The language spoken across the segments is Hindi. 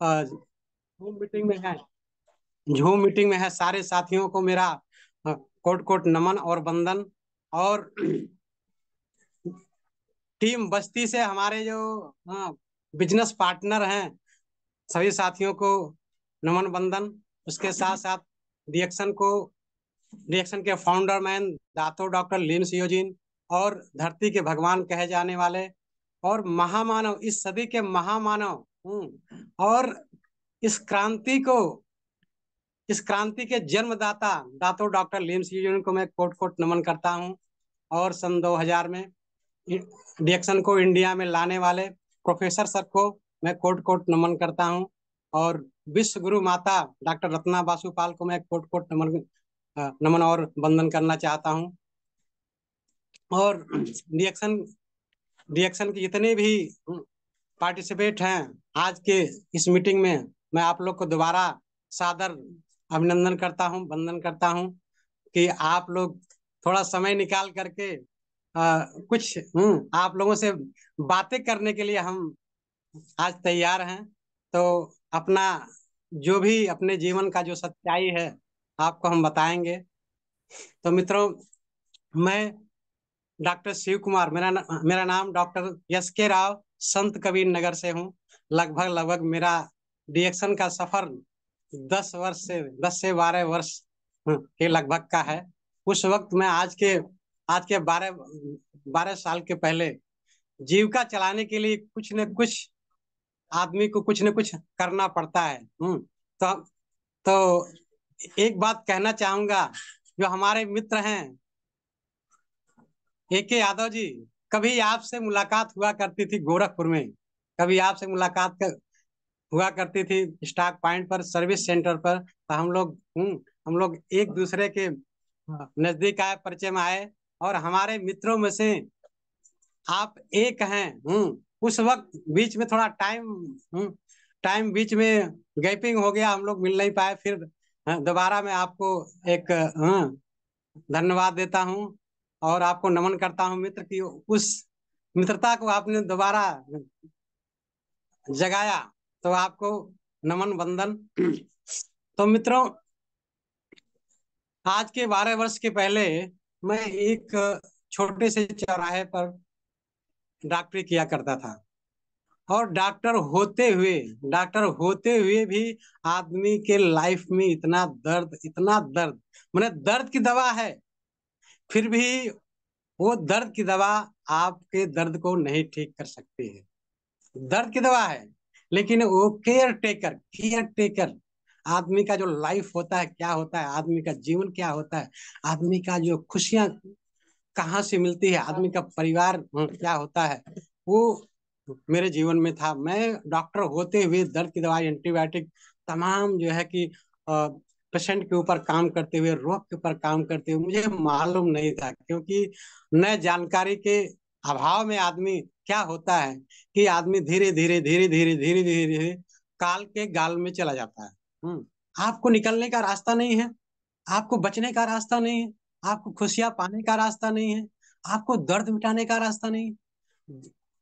जूम मीटिंग में है, जूम मीटिंग में है सारे साथियों को मेरा कोट कोट नमन और वंदन। और टीम बस्ती से हमारे जो बिजनेस पार्टनर हैं सभी साथियों को नमन वंदन। उसके साथ साथ रिएक्शन को, रिएक्शन के फाउंडर मैन दातो डॉक्टर लीन सियोजिन और धरती के भगवान कहे जाने वाले और महामानव, इस सदी के महामानव, और इस क्रांति को, इस क्रांति के जन्मदाता दातो डॉक्टर लीन सियोजिन को मैं कोट कोट नमन करता हूं। और सन 2000 में रिएक्शन को इंडिया में लाने वाले प्रोफेसर सर को मैं कोट कोट नमन करता हूं। और विश्व गुरु माता डॉक्टर रत्ना बासुपाल को मैं कोट कोट नमन और वंदन करना चाहता हूं। और रिएक्शन रिएक्शन के जितने भी पार्टिसिपेट हैं आज के इस मीटिंग में, मैं आप लोग को दोबारा सादर अभिनंदन करता हूं, वंदन करता हूं कि आप लोग थोड़ा समय निकाल करके कुछ आप लोगों से बातें करने के लिए हम आज तैयार हैं। तो अपना जो भी अपने जीवन का जो सच्चाई है आपको हम बताएंगे। तो मित्रों, मैं डॉक्टर शिव कुमार, मेरा नाम डॉक्टर एस के राव संत कबीर नगर से हूँ। लगभग मेरा रिएक्शन का सफर 10 से 12 वर्ष के लगभग का है। उस वक्त मैं आज के 12 साल के पहले जीविका चलाने के लिए कुछ न कुछ आदमी को कुछ न कुछ करना पड़ता है। तो तो एक बात कहना चाहूंगा, जो हमारे मित्र हैं AK यादव जी, कभी आपसे मुलाकात हुआ करती थी गोरखपुर में, कभी आपसे मुलाकात हुआ करती थी स्टॉक पॉइंट पर, सर्विस सेंटर पर। तो हम लोग एक दूसरे के नजदीक आए, परिचय में आए, और हमारे मित्रों में से आप एक हैं। उस वक्त बीच में थोड़ा टाइम बीच में गैपिंग हो गया, हम लोग मिल नहीं पाए। फिर दोबारा मैं आपको एक धन्यवाद देता हूं और आपको नमन करता हूं मित्र की उस मित्रता को आपने दोबारा जगाया, तो आपको नमन वंदन। तो मित्रों, आज के 12 वर्ष के पहले मैं एक छोटे से चौराहे पर डॉक्टरी किया करता था। और डॉक्टर होते हुए भी आदमी के लाइफ में इतना दर्द, इतना दर्द, मैंने दर्द की दवा है, फिर भी वो दर्द की दवा आपके दर्द को नहीं ठीक कर सकती है। दर्द की दवा है, लेकिन वो केयर टेकर आदमी का जो लाइफ होता है, क्या होता है आदमी का जीवन, क्या होता है आदमी का जो खुशियां कहाँ से मिलती है, आदमी का परिवार क्या होता है, वो मेरे जीवन में था। मैं डॉक्टर होते हुए दर्द की दवाई, एंटीबायोटिक, तमाम जो है कि पेशेंट के ऊपर काम करते हुए, रोग के ऊपर काम करते हुए मुझे मालूम नहीं था, क्योंकि न जानकारी के अभाव में आदमी क्या होता है कि आदमी धीरे धीरे धीरे धीरे धीरे धीरे धीरे काल के गाल में चला जाता है। आपको निकलने का रास्ता नहीं है, आपको बचने का रास्ता नहीं है, आपको खुशियां पाने का रास्ता नहीं है, आपको दर्द मिटाने का रास्ता नहीं।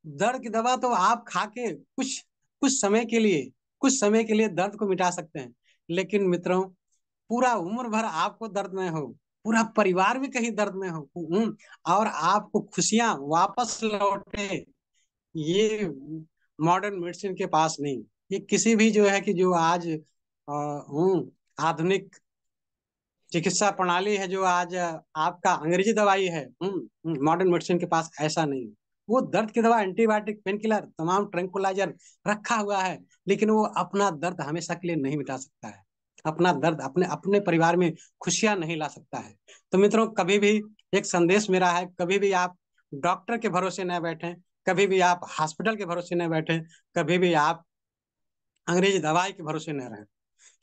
दर्द की दवा तो आप खा के कुछ समय के लिए दर्द को मिटा सकते हैं, लेकिन मित्रों पूरा उम्र भर आपको दर्द में हो, पूरा परिवार भी कहीं दर्द में हो, और आपको खुशियां वापस लौटे, ये मॉडर्न मेडिसिन के पास नहीं। ये किसी भी जो है कि जो आज आधुनिक चिकित्सा प्रणाली है, जो आज आपका अंग्रेजी दवाई है, मॉडर्न मेडिसिन के पास ऐसा नहीं। वो दर्द की दवा, एंटीबायोटिक, पेन किलर, तमाम ट्रैंकुलाइजर रखा हुआ है, लेकिन वो अपना दर्द हमेशा के लिए नहीं मिटा सकता है, अपना दर्द अपने अपने परिवार में खुशियां नहीं ला सकता है। तो मित्रों, कभी भी एक संदेश मेरा है, कभी भी आप डॉक्टर के भरोसे न बैठें, कभी भी आप हॉस्पिटल के भरोसे न बैठें, कभी भी आप अंग्रेजी दवाई के भरोसे न रहें,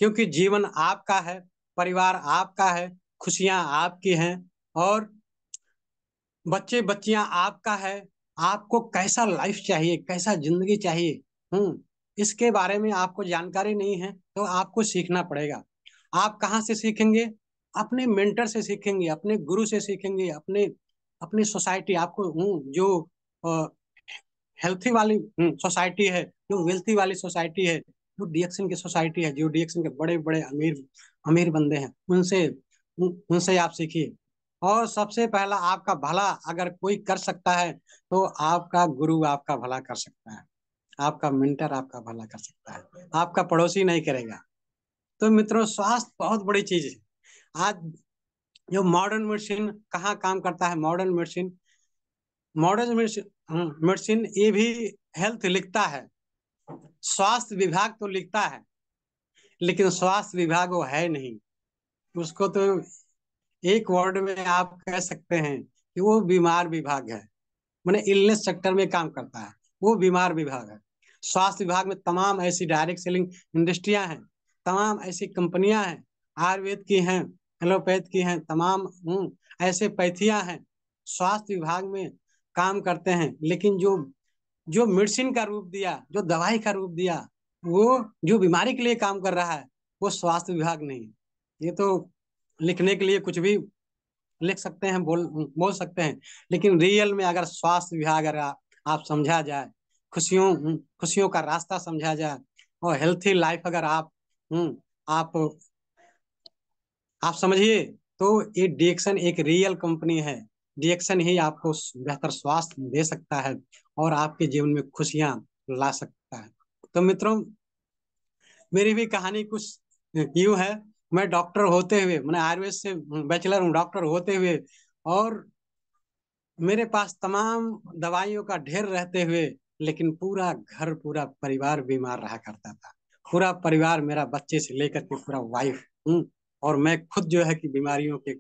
क्योंकि जीवन आपका है, परिवार आपका है, खुशियां आपकी हैं, और बच्चे बच्चियां आपका है। आपको कैसा लाइफ चाहिए, कैसा जिंदगी चाहिए, इसके बारे में आपको जानकारी नहीं है, तो आपको सीखना पड़ेगा। आप कहाँ से सीखेंगे? अपने मेंटर से सीखेंगे, अपने गुरु से सीखेंगे, अपने अपनी सोसाइटी, आपको जो हेल्थी वाली सोसाइटी है, जो वेल्थी वाली सोसाइटी है, जो डीएक्शन की सोसाइटी है, जो डीएक्शन के बड़े बड़े अमीर अमीर बंदे हैं, उनसे उनसे आप सीखिए। और सबसे पहला, आपका भला अगर कोई कर सकता है तो आपका गुरु आपका भला कर सकता है, आपका मेंटर आपका भला कर सकता है, आपका पड़ोसी नहीं करेगा। तो मित्रों, स्वास्थ्य बहुत बड़ी चीज है। आज जो मॉडर्न मेडिसिन कहाँ काम करता है, मॉडर्न मेडिसिन ये भी हेल्थ लिखता है, स्वास्थ्य विभाग तो लिखता है, लेकिन स्वास्थ्य विभाग वो है नहीं। उसको तो एक वर्ड में आप कह सकते हैं कि वो बीमार विभाग है, मैंने इलनेस सेक्टर में काम करता है, वो बीमार विभाग है। स्वास्थ्य विभाग में तमाम ऐसी डायरेक्ट सेलिंग इंडस्ट्रियां हैं, तमाम ऐसी कंपनियां हैं, आयुर्वेद की हैं, एलोपैथ की हैं, तमाम ऐसे पैथियां हैं, स्वास्थ्य विभाग में काम करते हैं। लेकिन जो जो मेडिसिन का रूप दिया, जो दवाई का रूप दिया, वो जो बीमारी के लिए काम कर रहा है, वो स्वास्थ्य विभाग नहीं। ये तो लिखने के लिए कुछ भी लिख सकते हैं, बोल सकते हैं, लेकिन रियल में अगर स्वास्थ्य विभाग अगर आप समझा जाए, खुशियों का रास्ता समझा जाए, और हेल्थी लाइफ अगर आप आप समझिए, तो ये डीएक्शन एक रियल कंपनी है। डीएक्शन ही आपको बेहतर स्वास्थ्य दे सकता है और आपके जीवन में खुशियां ला सकता है। तो मित्रों, मेरी भी कहानी कुछ यूं है। मैं डॉक्टर होते हुए, मैंने आयुर्वेद से बैचलर हूँ, डॉक्टर होते हुए, और मेरे पास तमाम दवाइयों का ढेर रहते हुए, लेकिन पूरा घर पूरा परिवार बीमार रहा करता था। पूरा परिवार मेरा, बच्चे से लेकर के पूरा वाइफ और मैं खुद जो है कि बीमारियों के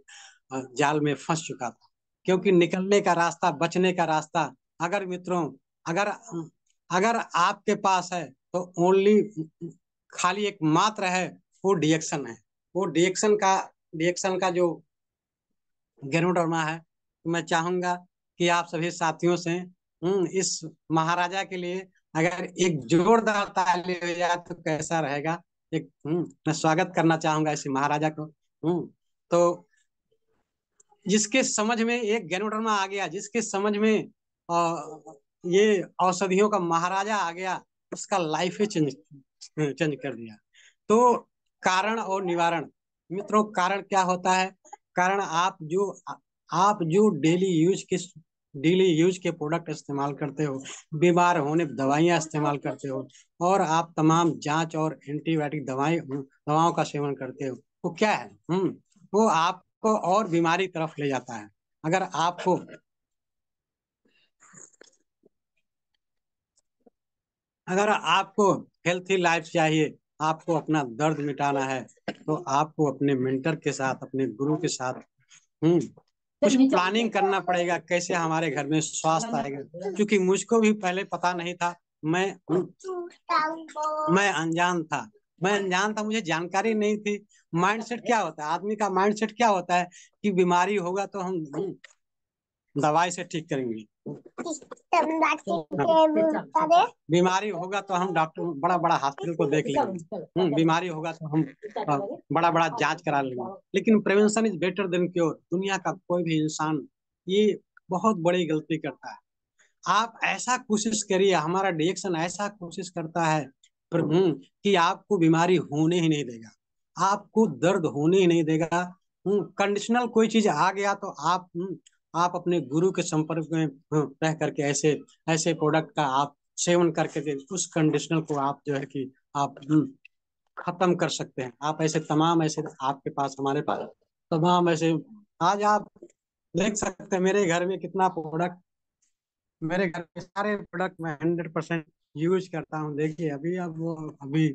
जाल में फंस चुका था। क्योंकि निकलने का रास्ता, बचने का रास्ता, अगर मित्रों, अगर अगर आपके पास है तो ओनली, खाली एक मात्र है, वो डीएक्शन है। वो डीएक्शन का जो गैनोडर्मा है, तो मैं चाहूंगा कि आप सभी साथियों से इस महाराजा के लिए अगर एक जोरदार ताली हो जाए तो कैसा रहेगा। एक मैं स्वागत करना चाहूंगा इस महाराजा को। तो जिसके समझ में एक गैनोडर्मा आ गया, जिसके समझ में ये औषधियों का महाराजा आ गया, उसका लाइफ ही चेंज चेंज कर दिया। तो कारण और निवारण, मित्रों, कारण क्या होता है? कारण आप जो डेली यूज के प्रोडक्ट इस्तेमाल करते हो, बीमार होने दवाइयाँ इस्तेमाल करते हो, और आप तमाम जांच और एंटीबायोटिक दवाओं का सेवन करते हो, वो क्या है? वो आपको और बीमारी तरफ ले जाता है। अगर आपको अगर आपको हेल्थी लाइफ चाहिए, आपको अपना दर्द मिटाना है, तो आपको अपने मेंटर के साथ, अपने गुरु के साथ कुछ प्लानिंग करना पड़ेगा, कैसे हमारे घर में स्वास्थ्य आएगा। क्योंकि मुझको भी पहले पता नहीं था, मैं मैं अनजान था मुझे जानकारी नहीं थी। माइंडसेट क्या होता है, आदमी का माइंडसेट क्या होता है कि बीमारी होगा तो हम दवाई से ठीक करेंगे, बीमारी होगा तो हम डॉक्टर, बड़ा बड़ा हॉस्पिटल को देख लेंगे, बीमारी होगा तो हम बड़ा बड़ा जांच करा लेंगे। लेकिन prevention is better than cure. दुनिया का कोई भी इंसान ये बहुत बड़ी गलती करता है। आप ऐसा कोशिश करिए, हमारा डिएक्शन ऐसा कोशिश करता है कि आपको बीमारी होने ही नहीं देगा, आपको दर्द होने ही नहीं देगा। कंडीशनल कोई चीज आ गया तो आप अपने गुरु के संपर्क में रह करके ऐसे ऐसे प्रोडक्ट का आप सेवन करके उस कंडीशनल को आप जो है कि आप खत्म कर सकते हैं। आप ऐसे तमाम ऐसे आपके पास, हमारे पास तमाम ऐसे, आज आप देख सकते हैं मेरे घर में कितना प्रोडक्ट, मेरे घर के सारे प्रोडक्ट मैं 100% यूज करता हूँ। देखिए अभी, अब वो अभी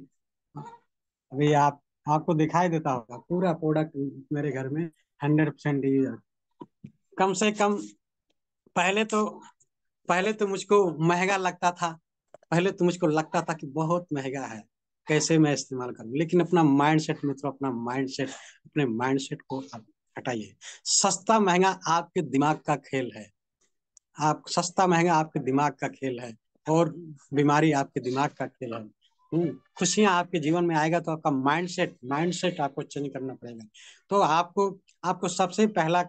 अभी आपको दिखाई देता होगा पूरा प्रोडक्ट मेरे घर में 100% यूज। कम से कम पहले तो पहले तो मुझको महंगा लगता था, पहले तो मुझको लगता था कि बहुत महंगा है, कैसे मैं इस्तेमाल करूं। लेकिन अपना माइंडसेट मित्रों, अपने माइंडसेट को आप हटाइए। सस्ता महंगा आपके दिमाग का खेल है। आप सस्ता महंगा आपके दिमाग का खेल है, और बीमारी आपके दिमाग का खेल है। खुशियां आपके जीवन में आएगा तो आपका माइंडसेट माइंडसेट आपको चेंज करना पड़ेगा। तो आपको आपको सबसे पहला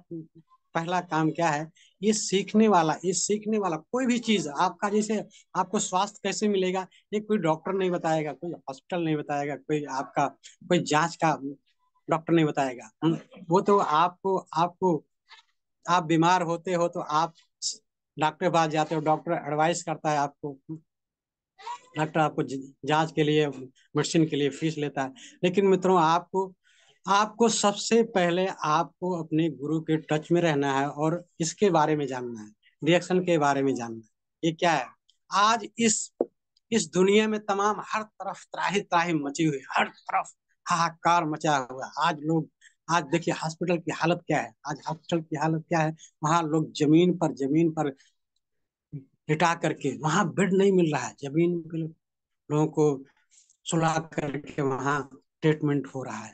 पहला काम क्या है, ये सीखने वाला कोई भी चीज आपका, जैसे आपको स्वास्थ्य कैसे मिलेगा, ये कोई डॉक्टर नहीं बताएगा, कोई हॉस्पिटल नहीं बताएगा, कोई आपका कोई जांच का डॉक्टर नहीं बताएगा। वो तो आपको आपको आप बीमार होते हो तो आप डॉक्टर के पास जाते हो, डॉक्टर एडवाइस करता है आपको, डॉक्टर आपको जांच के लिए, मेडिसिन के लिए फीस लेता है। लेकिन मित्रों, आपको आपको सबसे पहले आपको अपने गुरु के टच में रहना है और इसके बारे में जानना है, रिएक्शन के बारे में जानना है। ये क्या है? आज इस दुनिया में तमाम हर तरफ त्राही त्राही मची हुई है, हर तरफ हाहाकार मचा हुआ है। आज देखिए हॉस्पिटल की हालत क्या है, आज हॉस्पिटल की हालत क्या है। वहां लोग जमीन पर लिटा करके, वहां बेड नहीं मिल रहा है, जमीन पे लोगों को सुला करके वहाँ ट्रीटमेंट हो रहा है।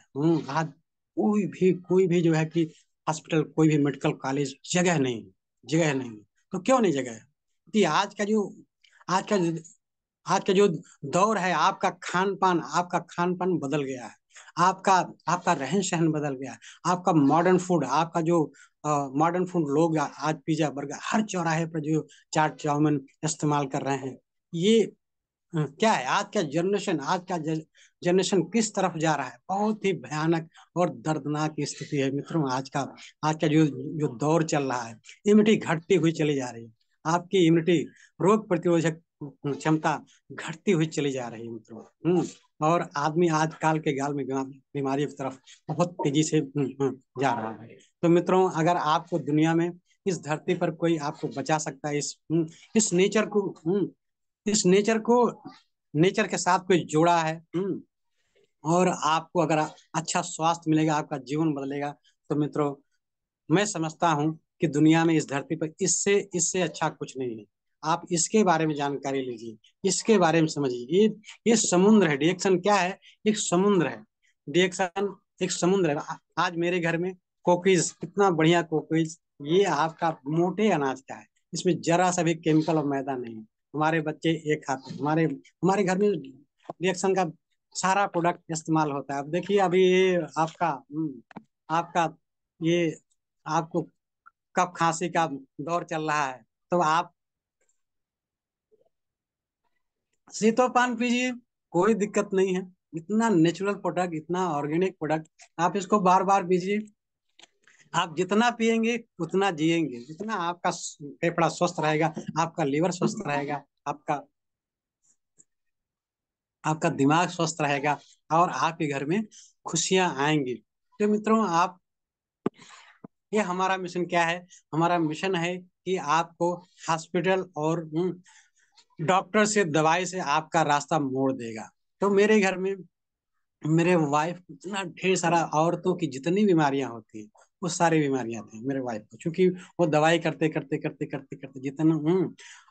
आज कोई भी जो है कि हॉस्पिटल, कोई भी मेडिकल कॉलेज जगह नहीं। तो क्यों नहीं जगह है? कि आज का जो आज का जो दौर है, आपका खान पान बदल गया है। आपका आपका रहन सहन बदल गया है। आपका आपका जो मॉडर्न फूड, लोग आज पिज्जा बर्गर हर चौराहे पर जो चाट चाउमीन इस्तेमाल कर रहे हैं। ये क्या है, आज का जनरेशन किस तरफ जा रहा है? बहुत ही भयानक और दर्दनाक स्थिति है मित्रों। आज का जो दौर चल रहा है, इम्यूनिटी घटती हुई चली जा रही है। आपकी इम्यूनिटी, रोग प्रतिरोधक क्षमता घटती हुई चली जा रही है मित्रों। और आदमी आजकल के गाल में बीमारी की तरफ बहुत तेजी से जा रहा है। तो मित्रों, अगर आपको दुनिया में, इस धरती पर कोई आपको बचा सकता है, इस नेचर को, इस नेचर के साथ कोई जोड़ा है, और आपको अगर अच्छा स्वास्थ्य मिलेगा, आपका जीवन बदलेगा, तो मित्रों, मैं समझता हूं कि दुनिया में, इस धरती पर इससे इससे अच्छा कुछ नहीं है। आप इसके बारे में जानकारी लीजिए, इसके बारे में समझिए। ये समुद्र है, डिएक्शन क्या है? एक समुद्र है। डिएक्शन एक समुद्र है। आज मेरे घर में कुकीज, कितना बढ़िया कुकीज, ये आपका मोटे अनाज का है। इसमें जरा सा भी केमिकल और मैदा नहीं है। हमारे बच्चे ये खाते हैं। हमारे हमारे घर में रिएक्शन का सारा प्रोडक्ट इस्तेमाल होता है। अब देखिए, अभी ये आपका ये आपको कफ खांसी का दौर चल रहा है, तो आप शीतोपान पीजिए, कोई दिक्कत नहीं है। इतना नेचुरल प्रोडक्ट, इतना ऑर्गेनिक प्रोडक्ट, आप इसको बार बार पीजिए। आप जितना पिएंगे उतना जिएंगे, जितना आपका फेफड़ा स्वस्थ रहेगा, आपका लीवर स्वस्थ रहेगा, आपका आपका दिमाग स्वस्थ रहेगा, और आपके घर में खुशियां आएंगी। तो मित्रों, आप ये हमारा मिशन क्या है? हमारा मिशन है कि आपको हॉस्पिटल और डॉक्टर से, दवाई से आपका रास्ता मोड़ देगा। तो मेरे घर में मेरे वाइफ, इतना ढेर सारा औरतों की जितनी बीमारियां होती हैं, वो सारी बीमारियां थी मेरे वाइफ को, क्योंकि वो दवाई करते करते करते करते करते जितना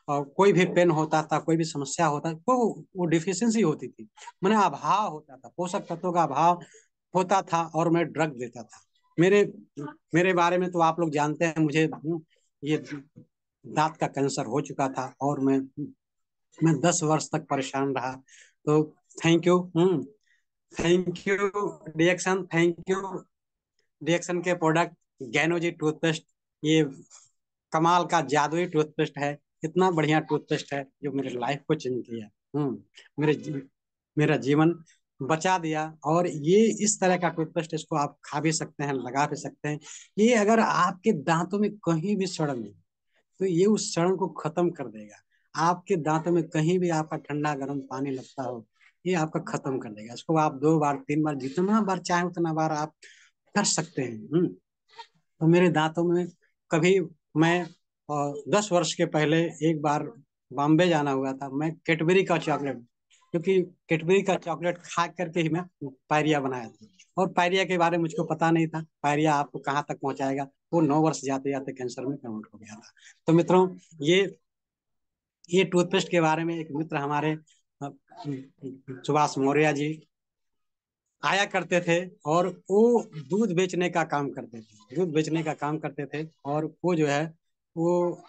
और कोई भी पेन होता था, कोई भी समस्या होता, वो डिफिशियंसी होती थी, मैंने अभाव होता था, पोषक तत्वों का अभाव होता था, और मैं ड्रग देता था। मेरे मेरे बारे में तो आप लोग जानते हैं, मुझे ये दांत का कैंसर हो चुका था, और मैं 10 वर्ष तक परेशान रहा। तो thank you, thank you reaction, thank you reaction के प्रोडक्ट गैनोजी टूथपेस्ट। ये कमाल का जादुई टूथपेस्ट है। इतना बढ़िया टूथपेस्ट है जो मेरे लाइफ को चेंज किया। मेरा जीवन बचा दिया। और ये इस तरह का टूथपेस्ट, इसको आप खा भी सकते हैं, लगा भी सकते हैं। ये अगर आपके दांतों में कहीं भी सड़न है, तो ये उस सड़न को खत्म कर देगा। आपके दांतों में कहीं भी आपका ठंडा गर्म पानी लगता हो, ये आपका खत्म कर देगा। इसको आप 2 बार 3 बार, जितना बार चाहे उतना बार आप कर सकते हैं। तो मेरे दांतों में कभी, मैं 10 वर्ष के पहले एक बार बॉम्बे जाना हुआ था। मैं कैडबरी का चॉकलेट, क्योंकि कैडबरी का चॉकलेट खा करके ही मैं पायरिया बनाया था, और पायरिया के बारे में मुझको पता नहीं था, पायरिया आपको कहाँ तक पहुंचाएगा। वो 9 वर्ष जाते जाते कैंसर में कन्वर्ट हो गया था। तो मित्रों, ये ये टूथपेस्ट के बारे में एक मित्र हमारे, सुभाष मौर्य जी, आया करते थे, और वो दूध बेचने का काम करते थे। और वो जो है, वो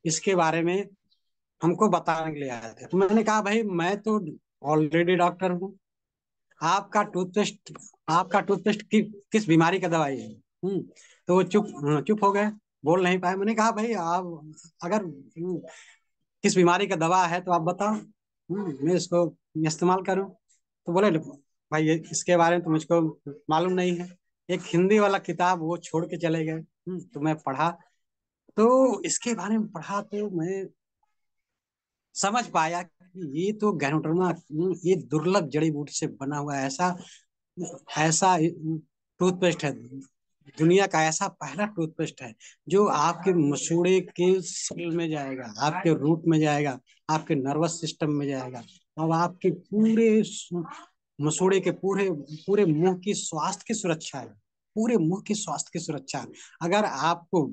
इसके बारे में हमको बताने के लिए आए थे। तो मैंने कहा, भाई मैं तो ऑलरेडी डॉक्टर हूँ, आपका टूथपेस्ट आपका टूथपेस्ट किस बीमारी का दवाई है? तो वो चुप चुप हो गए। बोल नहीं पाए। मैंने कहा भाई आप अगर किस बीमारी का दवा है तो आप बताओ, मैं इसको इस्तेमाल करूं। तो बोले भाई इसके बारे में तो मुझको मालूम नहीं है। एक हिंदी वाला किताब वो छोड़ के चले गए। तो मैं पढ़ा, तो इसके बारे में पढ़ा तो मैं समझ पाया कि ये तो गैनोडर्मा, ये दुर्लभ जड़ी बूटी से बना हुआ ऐसा ऐसा टूथपेस्ट है, दुनिया का ऐसा पहला टूथपेस्ट है जो आपके मसूड़े के सेल में जाएगा, आपके रूट में जाएगा, आपके नर्वस सिस्टम में जाएगा, और आपके पूरे मसूड़े के पूरे पूरे मुंह की स्वास्थ्य की सुरक्षा है, पूरे मुंह की स्वास्थ्य की सुरक्षा है। अगर आपको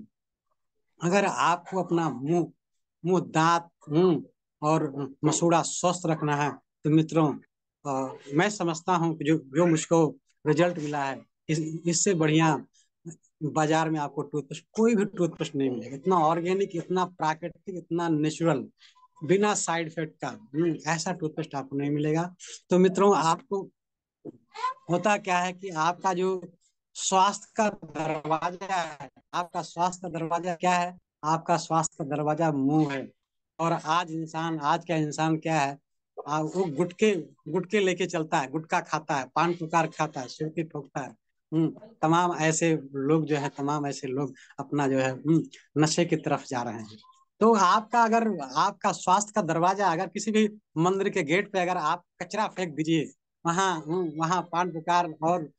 अगर आपको अपना मुंह मुंह दांत और मसूड़ा स्वस्थ रखना है तो मित्रों, मैं समझता हूँ कि जो जो मुझको रिजल्ट मिला है, इससे बढ़िया बाजार में आपको टूथपेस्ट, कोई भी टूथपेस्ट नहीं मिलेगा इतना ऑर्गेनिक, इतना प्राकृतिक, इतना नेचुरल, बिना साइड इफेक्ट का। ऐसा टूथपेस्ट आपको नहीं मिलेगा। तो मित्रों, आपको होता क्या है कि आपका जो स्वास्थ्य का दरवाजा है, आपका स्वास्थ्य का दरवाजा क्या है? आपका स्वास्थ्य का दरवाजा मुंह है। और आज का इंसान क्या है? वो गुटके गुटके लेके चलता है, गुटखा खाता है, पान पुकार खाता है, सुर्ती ठोकता है। तमाम ऐसे लोग जो है, तमाम ऐसे लोग अपना जो है नशे की तरफ जा रहे हैं। तो आपका अगर आपका स्वास्थ्य का दरवाजा, अगर किसी भी मंदिर के गेट पे अगर आप कचरा फेंक दीजिए, वहाँ पान पुकार और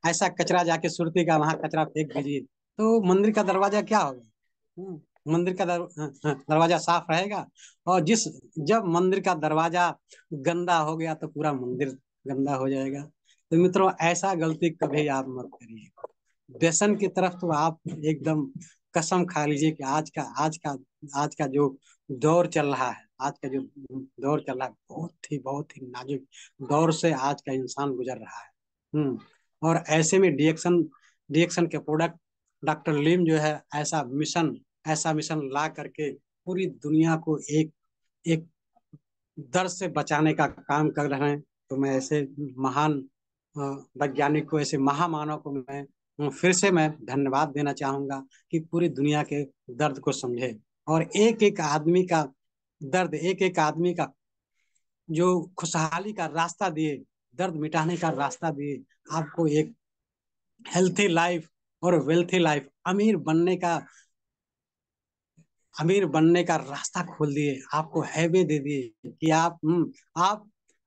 ऐसा कचरा जाके सुरती का वहां कचरा फेंक दीजिए, तो मंदिर का दरवाजा क्या होगा? मंदिर का दरवाजा साफ रहेगा। और जब मंदिर का दरवाजा गंदा हो गया तो पूरा मंदिर गंदा हो जाएगा। तो मित्रों, ऐसा गलती कभी आप मत करिए। व्यसन की तरफ तो आप एकदम कसम खा लीजिए कि आज का जो दौर चल रहा है, आज का जो दौर चल रहा है, बहुत ही नाजुक दौर से आज का इंसान गुजर रहा है। और ऐसे में डीएक्शन डीएक्शन के प्रोडक्ट, डॉक्टर लीम जो है ऐसा मिशन ला करके पूरी दुनिया को एक एक दर्द से बचाने का काम कर रहे हैं। तो मैं ऐसे महान अ, वैज्ञानिक को, ऐसे महामानव को फिर से मैं धन्यवाद देना चाहूंगा कि पूरी दुनिया के दर्द को समझे, और एक एक आदमी का दर्द, एक एक आदमी का जो खुशहाली का रास्ता दिए, दर्द मिटाने का रास्ता दिए, आपको एक हेल्थी लाइफ और वेल्थी लाइफ, अमीर बनने का रास्ता खोल दिए, आपको हाईवे दे दिए कि आप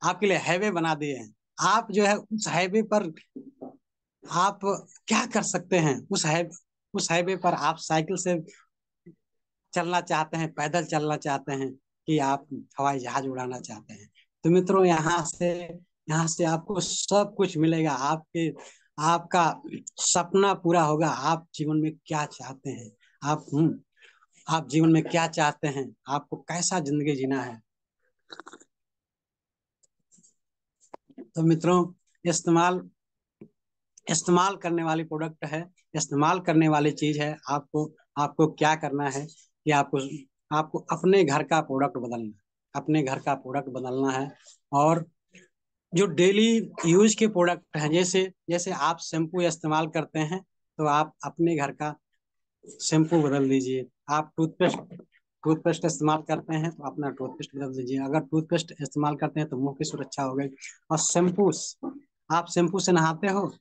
आपके लिए हाईवे बना दिए हैं। आप जो है उस हाईवे पर आप क्या कर सकते हैं? उस हाईवे पर आप साइकिल से चलना चाहते हैं, पैदल चलना चाहते हैं, कि आप हवाई जहाज उड़ाना चाहते हैं? तो मित्रों, यहाँ से आपको सब कुछ मिलेगा। आपका सपना पूरा होगा। आप जीवन में क्या चाहते हैं? आप आप जीवन में क्या चाहते हैं? आपको कैसा जिंदगी जीना है? तो मित्रों, इस्तेमाल इस्तेमाल करने वाली प्रोडक्ट है, इस्तेमाल करने वाली चीज है। आपको आपको क्या करना है कि आपको अपने घर का प्रोडक्ट बदलना, अपने घर का प्रोडक्ट बदलना है। और जो डेली यूज के प्रोडक्ट हैं, जैसे जैसे आप शैम्पू इस्तेमाल करते हैं, तो आप अपने घर का शैम्पू बदल दीजिए। आप टूथपेस्ट इस्तेमाल करते हैं तो अपना टूथपेस्ट बदल दीजिए। अगर टूथपेस्ट इस्तेमाल करते हैं तो मुंह की सुरक्षा हो गई। और शैम्पू, आप शैम्पू से नहाते हो,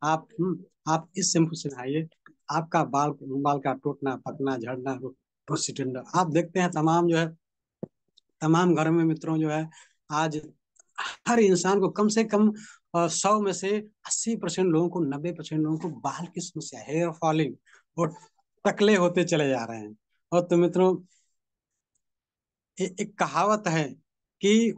आप आप इस शैम्पू से नहाइए, आपका बाल बाल का टूटना, पकना, झड़ना, आप देखते हैं तमाम जो है, तमाम घरों में मित्रों जो है, आज हर इंसान को कम से कम 100 में से 80% लोगों को, 90% लोगों को बाल की समस्या, हेयर फॉलिंग और टकले होते चले जा रहे हैं। और तो मित्रों, एक कहावत है कि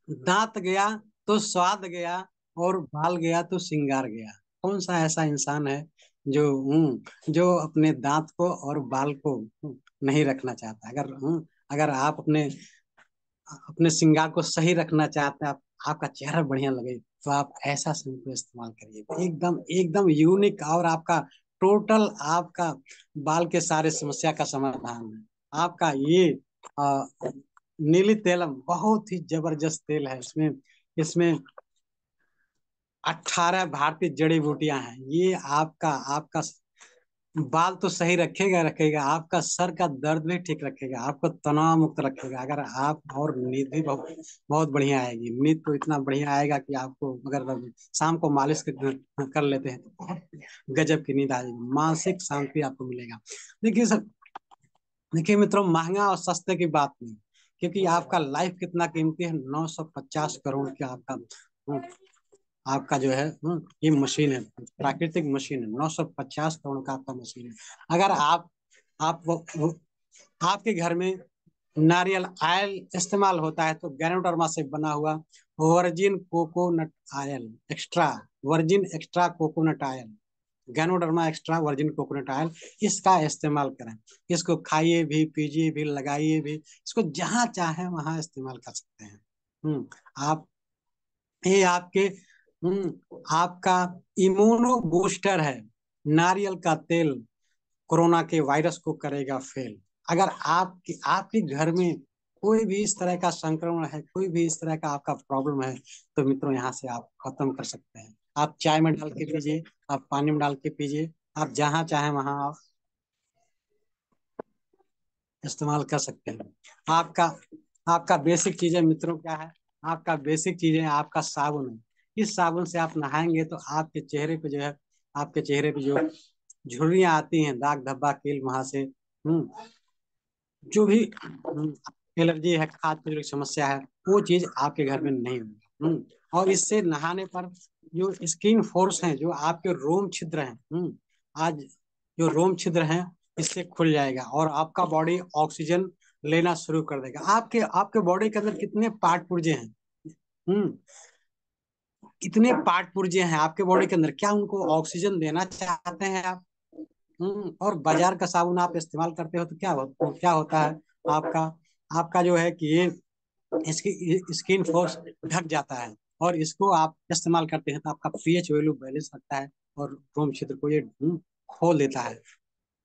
दांत गया तो स्वाद गया, और बाल गया तो श्रृंगार गया। कौन सा ऐसा इंसान है जो अपने दांत को और बाल को नहीं रखना चाहता? अगर आप अपने अपने श्रृंगार को सही रखना चाहते हैं, आपका चेहरा बढ़िया लगे, तो आप ऐसा शैम्पू इस्तेमाल करिए, एकदम एकदम यूनिक, और आपका टोटल आपका बाल के सारे समस्या का समाधान है। आपका ये आ, नीली तेलम बहुत ही जबरदस्त तेल है। इसमें इसमें 18 भारतीय जड़ी बूटियां हैं। ये आपका आपका बाल तो सही रखेगा रखेगा, आपका सर का दर्द भी ठीक रखेगा, आपको तनाव मुक्त रखेगा अगर आप, और नींद भी बहुत बहुत बढ़िया आएगी। नींद तो इतना बढ़िया आएगा कि आपको अगर शाम को मालिश कर लेते हैं तो गजब की नींद आ जाएगी, मानसिक शांति आपको मिलेगा। देखिए सर, देखिए मित्रों, महंगा और सस्ते की बात नहीं, क्योंकि आपका लाइफ कितना कीमती है। 950 करोड़ का आपका आपका जो है ये मशीन है, प्राकृतिक मशीन है। 950 करोड़ का आपका मशीन है। अगर आप आपके घर में नारियल ऑयल इस्तेमाल होता है तो गैनोडर्मा से बना हुआ virgin coconut oil extra, virgin extra coconut oil, ganoderma extra virgin coconut oil, इसका इस्तेमाल करें। इसको खाइए भी, पीजिए भी, लगाइए भी, इसको जहां चाहे वहां इस्तेमाल कर सकते हैं। आप, ये आपका इम्यूनो बूस्टर है। नारियल का तेल कोरोना के वायरस को करेगा फेल। अगर आपके घर में कोई भी इस तरह का संक्रमण है, कोई भी इस तरह का आपका प्रॉब्लम है, तो मित्रों यहाँ से आप खत्म कर सकते हैं। आप चाय में डाल के पीजिए, आप पानी में डाल के पीजिए, आप जहाँ चाहे वहां आप इस्तेमाल कर सकते हैं। आपका आपका बेसिक चीजें मित्रों क्या है? आपका बेसिक चीजें आपका साबुन है। इस साबुन से आप नहाएंगे तो आपके चेहरे पे जो है, आपके चेहरे पे जो झुर्रियां आती हैं, दाग धब्बा कील वहां से, जो भी एलर्जी है, खाद की जो समस्या है, वो चीज आपके घर में नहीं होगी। और इससे नहाने पर जो स्किन फोर्स हैं, जो आपके रोम छिद्र हैं, आज जो रोम छिद्र हैं, इससे खुल जाएगा और आपका बॉडी ऑक्सीजन लेना शुरू कर देगा। आपके आपके बॉडी के अंदर कितने पार्ट पुर्जे हैं, हम्म कितने पार्ट पुर्जे हैं आपके बॉडी के अंदर, क्या उनको ऑक्सीजन देना चाहते हैं आप? और बाजार का साबुन आप इस्तेमाल करते हो तो क्या होता है? आपका आपका जो है कि ये इसकी स्किन फोर्स ढक जाता है, और इसको आप इस्तेमाल करते हैं तो आपका पीएच वैल्यू बैलेंस रखता है और रोम क्षेत्र को ये खोल देता है,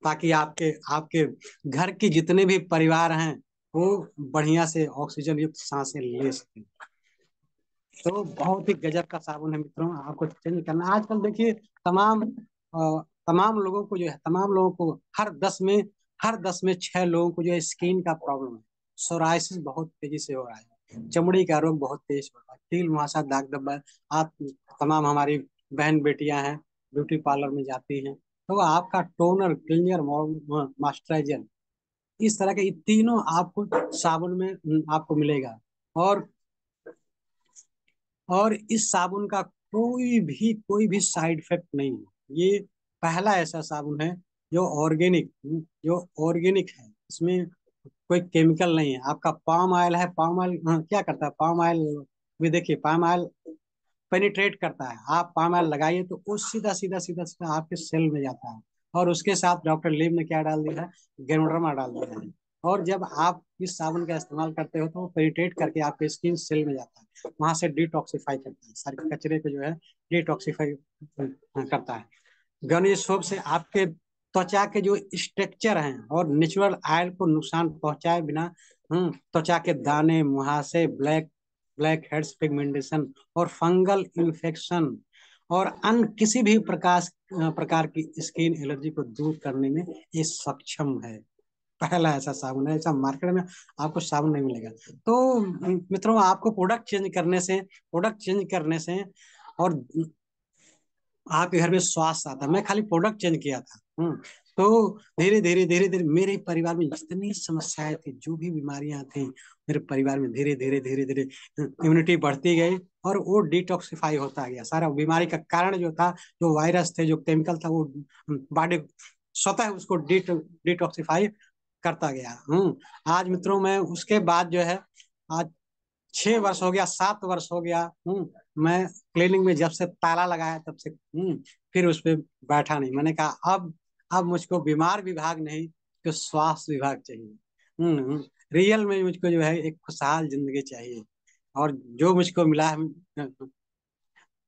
ताकि आपके आपके घर के जितने भी परिवार हैं वो बढ़िया से ऑक्सीजन युक्त सांसें ले सकें। तो बहुत ही गजब का साबुन है मित्रों, आपको चेंज करना। आजकल देखिए, तमाम तमाम लोगों को जो है, तमाम लोगों को हर 10 में 6 लोगों को जो है स्किन का प्रॉब्लम है। सोराइसिस बहुत तेजी से हो रहा है, चमड़ी का रोग बहुत तेजी से हो रहा है, कील मुहासा, दाग धब्बा। आप तमाम हमारी बहन बेटियां हैं, ब्यूटी पार्लर में जाती हैं, तो आपका टोनर, क्लींजर, मॉइस्चराइजर, इस तरह के ये तीनों आपको साबुन में आपको मिलेगा। और और इस साबुन का कोई भी साइड इफेक्ट नहीं है। ये पहला ऐसा साबुन है जो ऑर्गेनिक जो ऑर्गेनिक है, इसमें कोई केमिकल नहीं है। आपका पाम ऑयल है, पाम ऑयल क्या करता है? पाम ऑयल भी देखिए, पाम ऑयल पेनिट्रेट करता है। आप पाम ऑयल लगाइए तो वो सीधा सीधा सीधा सीधा आपके सेल में जाता है, और उसके साथ डॉक्टर लीव ने क्या डाल दिया है? गेनोडर्मा डाल दिया है। और जब आप इस साबुन का इस्तेमाल करते हो तो वो पेनिट्रेट करके आपके स्किन सेल में जाता है, वहां से डिटॉक्सिफाई करता है, सारे कचरे को जो है डिटॉक्सिफाई करता है। गन सोप से आपके त्वचा के जो स्ट्रक्चर हैं और नेचुरल ऑयल को नुकसान पहुंचाए बिना त्वचा के दाने, मुहासे, ब्लैक ब्लैक हेड्स, पिगमेंटेशन और फंगल इन्फेक्शन और अन्य किसी भी प्रकार की स्किन एलर्जी को दूर करने में ये सक्षम है। पहला ऐसा साबुन है, ऐसा मार्केट में आपको साबुन नहीं मिलेगा। तो मित्रों, आपको प्रोडक्ट चेंज करने से और आपके घर में स्वास्थ्य आता है। मैं खाली प्रोडक्ट चेंज किया था, तो धीरे धीरे मेरे परिवार में जितनी समस्याएं थी, जो भी बीमारियां थी, मेरे परिवार में धीरे धीरे इम्यूनिटी बढ़ती गई, और वो डिटॉक्सिफाई होता गया। सारा बीमारी का कारण जो था, जो वायरस थे, जो केमिकल था, वो बॉडी स्वतः उसको डिटॉक्सिफाई करता गया। आज मित्रों, मैं उसके बाद जो है, आज 6 वर्ष हो गया, 7 वर्ष हो गया, मैं क्लिनिक में जब से ताला लगाया तब से फिर उस पर बैठा नहीं। मैंने कहा अब मुझको बीमार विभाग नहीं, तो स्वास्थ्य विभाग चाहिए। रियल में मुझको जो है एक खुशहाल जिंदगी चाहिए। और जो मुझको मिला है,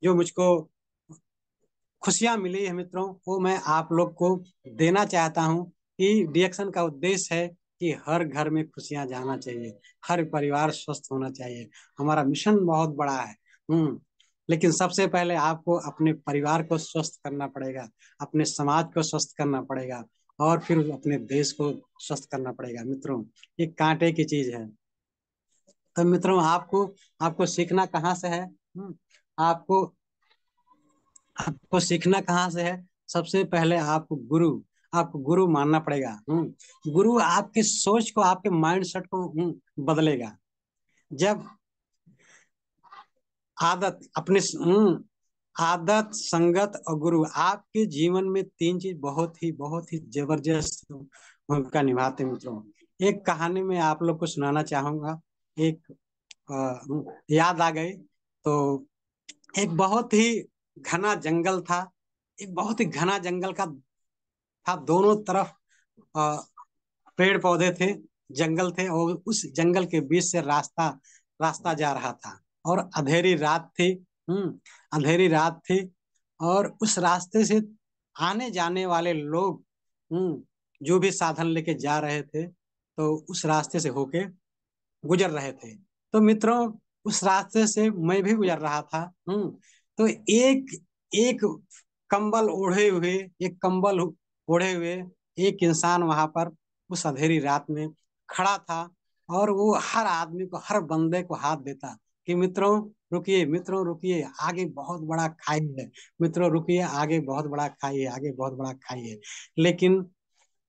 जो मुझको खुशियां मिली है मित्रों, वो मैं आप लोग को देना चाहता हूँ। कि डिएक्शन का उद्देश्य है कि हर घर में खुशियां जाना चाहिए, हर परिवार स्वस्थ होना चाहिए। हमारा मिशन बहुत बड़ा है। लेकिन सबसे पहले आपको अपने परिवार को स्वस्थ करना पड़ेगा, अपने समाज को स्वस्थ करना पड़ेगा, और फिर अपने देश को स्वस्थ करना पड़ेगा। मित्रों, ये कांटे की चीज है। तो मित्रों, आपको आपको सीखना कहाँ से है? आपको आपको सीखना कहाँ से है? सबसे पहले आपको गुरु मानना पड़ेगा। गुरु आपकी सोच को, आपके माइंडसेट को बदलेगा। जब आदत अपने आदत, संगत और गुरु, आपके जीवन में तीन चीज बहुत ही जबरदस्त भूमिका निभाते हैं। मित्रों, एक कहानी में आप लोग को सुनाना चाहूंगा। एक याद आ गई तो, एक बहुत ही घना जंगल था। एक बहुत ही घना जंगल का था, दोनों तरफ अ, पेड़ पौधे थे, जंगल थे, और उस जंगल के बीच से रास्ता रास्ता जा रहा था। और अंधेरी रात थी। अंधेरी रात थी, और उस रास्ते से आने जाने वाले लोग, जो भी साधन लेके जा रहे थे, तो उस रास्ते से होके गुजर रहे थे। तो मित्रों, उस रास्ते से मैं भी गुजर रहा था। तो एक एक कंबल ओढ़े हुए एक कंबल ओढ़े हुए एक इंसान वहां पर उस अंधेरी रात में खड़ा था। और वो हर आदमी को, हर बंदे को हाथ देता कि मित्रों रुकिए, मित्रों रुकिए, आगे बहुत बड़ा खाई है। मित्रों रुकिए, आगे बहुत बड़ा खाई है, आगे बहुत बड़ा खाई है। लेकिन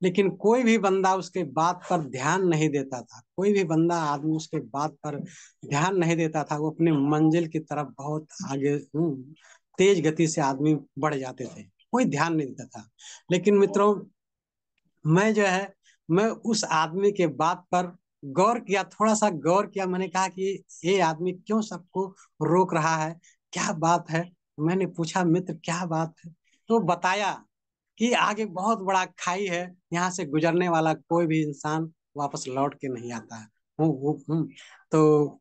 लेकिन कोई भी बंदा उसके बात पर ध्यान नहीं देता था। कोई भी बंदा, आदमी उसके बात पर ध्यान नहीं देता था। वो अपने मंजिल की तरफ बहुत आगे तेज गति से आदमी बढ़ जाते थे, कोई ध्यान नहीं देता था। लेकिन मित्रों, मैं जो है, मैं उस आदमी के बात पर गौर किया, थोड़ा सा गौर किया। मैंने कहा कि ये आदमी क्यों सबको रोक रहा है, क्या बात है? मैंने पूछा, मित्र क्या बात है? तो बताया कि आगे बहुत बड़ा खाई है, यहाँ से गुजरने वाला कोई भी इंसान वापस लौट के नहीं आता है। तो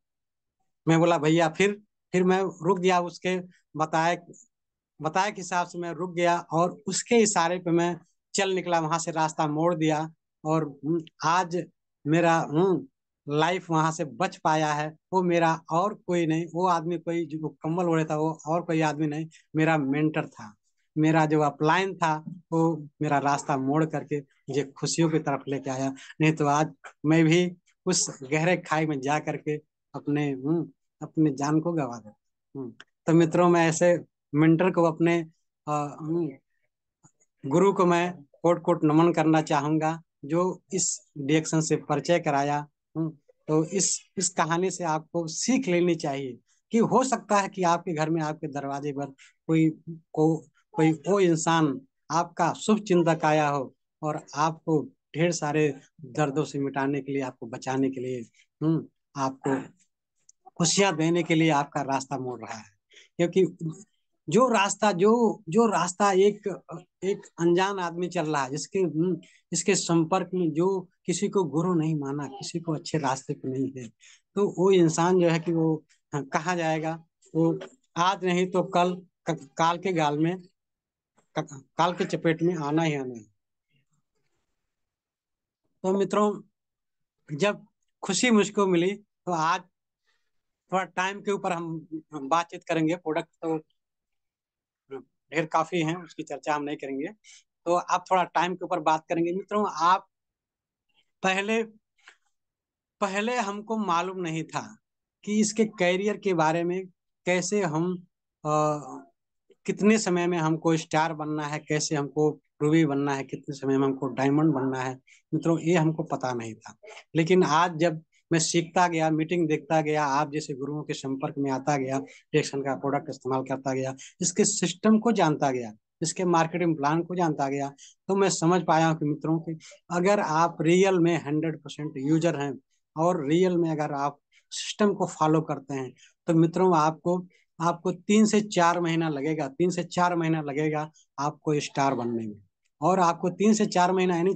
मैं बोला, भैया फिर मैं रुक गया। उसके बताए बताए के हिसाब से मैं रुक गया, और उसके इशारे पे मैं चल निकला, वहां से रास्ता मोड़ दिया। और आज मेरा लाइफ वहां से बच पाया है। वो मेरा और कोई नहीं, वो आदमी कोई जो कम्बल ओढ़े था, वो और कोई आदमी नहीं, मेरा मेंटर था। मेरा जो अपलाइन था, वो मेरा रास्ता मोड़ करके मुझे खुशियों की तरफ लेके आया। नहीं तो आज मैं भी उस गहरे खाई में जा करके अपने अपने जान को गवा देता। तो मित्रों, मैं ऐसे मेंटर को, अपने गुरु को मैं कोट कोट नमन करना चाहूंगा, जो इस डिएक्शन से परिचय कराया। तो इस कहानी से आपको सीख लेनी चाहिए कि हो सकता है कि आपके घर में, आपके दरवाजे पर को कोई वो इंसान, आपका शुभ चिंतक आया हो, और आपको ढेर सारे दर्दों से मिटाने के लिए, आपको बचाने के लिए, आपको खुशियां देने के लिए आपका रास्ता मोड़ रहा है। क्योंकि जो रास्ता एक एक अनजान आदमी चल रहा है, जिसके संपर्क में, जो किसी को गुरु नहीं माना, किसी को अच्छे रास्ते पे नहीं है, तो वो इंसान जो है कि वो कहाँ जाएगा? वो आज नहीं तो कल काल के गाल में, काल के चपेट में आना ही आना है। तो मित्रों, जब खुशी मुझको मिली, तो आज थोड़ा टाइम के ऊपर हम बातचीत करेंगे। प्रोडक्ट तो ढेर काफी हैं, उसकी चर्चा हम नहीं करेंगे। तो आप थोड़ा टाइम के ऊपर बात करेंगे। मित्रों, आप पहले पहले हमको मालूम नहीं था कि इसके कैरियर के बारे में, कैसे हम कितने समय में हमको स्टार बनना है, कैसे हमको रूबी बनना है, कितने समय में हमको डायमंड बनना है। मित्रों, ये हमको पता नहीं था। लेकिन आज जब मैं सीखता गया, मीटिंग देखता गया, आप जैसे गुरुओं के संपर्क में आता गया, टेक्सन का प्रोडक्ट इस्तेमाल करता गया, इसके सिस्टम को जानता गया, इसके मार्केटिंग प्लान को जानता गया, तो मैं समझ पाया हूँ कि मित्रों कि अगर आप रियल में 100% यूजर हैं, और रियल में अगर आप सिस्टम को फॉलो करते हैं, तो मित्रों आपको आपको 3 से 4 महीना लगेगा, 3 से 4 महीना लगेगा आपको स्टार बनने में। और आपको 3 से 4 महीना, यानी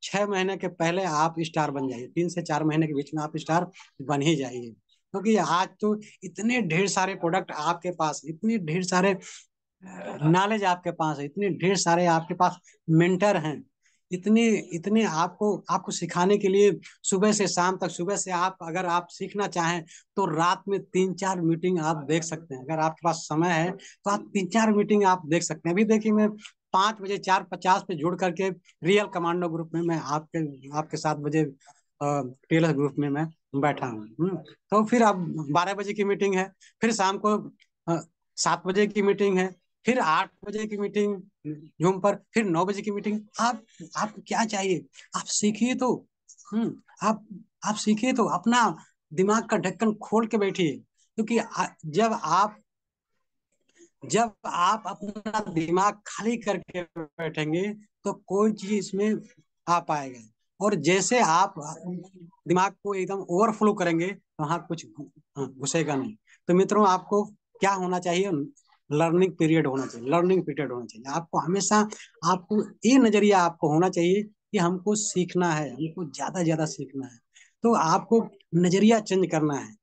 6 महीने के पहले आप स्टार बन जाइए। 3 से 4 महीने के बीच में आप स्टार बन ही जाइए। क्योंकि आज तो इतने ढेर सारे प्रोडक्ट आपके पास, इतने ढेर सारे नॉलेज आपके पास है, इतने ढेर सारे आपके पास मेंटर हैं, इतने इतने आपको आपको सिखाने के लिए सुबह से शाम तक, सुबह से आप अगर आप सीखना चाहें तो रात में 3-4 मीटिंग आप देख सकते हैं। अगर आपके पास समय है तो आप 3-4 मीटिंग आप देख सकते हैं। अभी देखिए मैं 5 बजे 4:50 पे जुड़ करके रियल कमांडो ग्रुप में मैं आपके आपके 7 बजे टेलर ग्रुप में मैं बैठा हूँ। तो फिर अब 12 बजे की मीटिंग है, फिर शाम को 7 बजे की मीटिंग है, फिर 8 बजे की मीटिंग जूम पर, फिर 9 बजे की मीटिंग। आपको क्या चाहिए? आप सीखिए तो। हम्म आप आप सीखिए तो, अपना दिमाग का ढक्कन खोल के बैठिए, क्योंकि जब आप अपना दिमाग खाली करके बैठेंगे तो कोई चीज इसमें आ पाएगा। और जैसे आप दिमाग को एकदम ओवरफ्लो करेंगे तो वहां कुछ घुसेगा नहीं। तो मित्रों, आपको क्या होना चाहिए? लर्निंग पीरियड होना चाहिए, लर्निंग पीरियड होना चाहिए। आपको हमेशा, आपको ये नजरिया आपको होना चाहिए कि हमको सीखना है, हमको ज्यादा से ज्यादा सीखना है। तो आपको नजरिया चेंज करना है।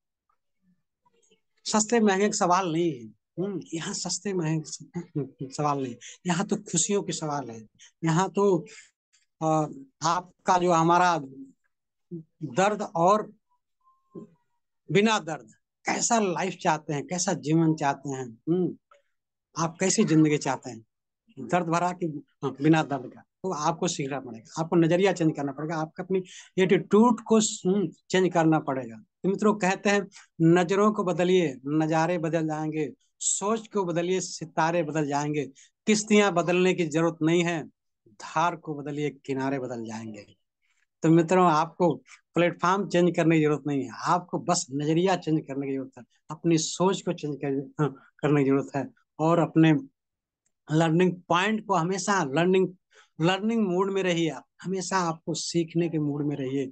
सस्ते महंगे का सवाल नहीं है। यहाँ सस्ते महंगे सवाल नहीं, यहाँ तो खुशियों के सवाल है। यहाँ तो अ, आपका जो हमारा दर्द और बिना दर्द, कैसा लाइफ चाहते हैं, कैसा जीवन चाहते हैं। आप कैसी जिंदगी चाहते हैं, दर्द भरा कि बिना दर्द का? तो आपको सीखना पड़ेगा, आपको नजरिया चेंज करना पड़ेगा, आपको अपनी एटीट्यूड को चेंज करना पड़ेगा। तो मित्रों, कहते हैं नजरों को बदलिए, नजारे बदल जाएंगे। सोच को बदलिए, सितारे बदल जाएंगे। किश्तियां बदलने की जरूरत नहीं है, धार को बदलिए, किनारे बदल जाएंगे। तो मित्रों, आपको प्लेटफॉर्म चेंज करने की जरूरत नहीं है, आपको बस नजरिया चेंज करने की जरूरत है, अपनी सोच को चेंज करने की जरूरत है। और अपने लर्निंग पॉइंट को हमेशा लर्निंग लर्निंग मूड में रहिए। आप हमेशा आपको सीखने के मूड में रहिए।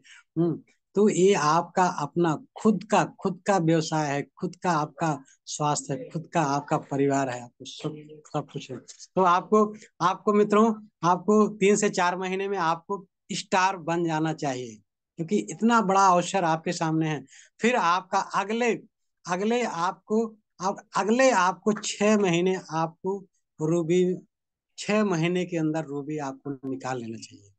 तो ये आपका अपना खुद का व्यवसाय है, खुद का आपका स्वास्थ्य है, खुद का आपका परिवार है, आपको सब कुछ है। तो आपको आपको मित्रों, आपको 3 से 4 महीने में आपको स्टार बन जाना चाहिए, क्योंकि इतना बड़ा अवसर आपके सामने है। फिर आपका अगले अगले आपको अगले आपको 6 महीने आपको रूबी 6 महीने के अंदर रूबी आपको निकाल लेना चाहिए।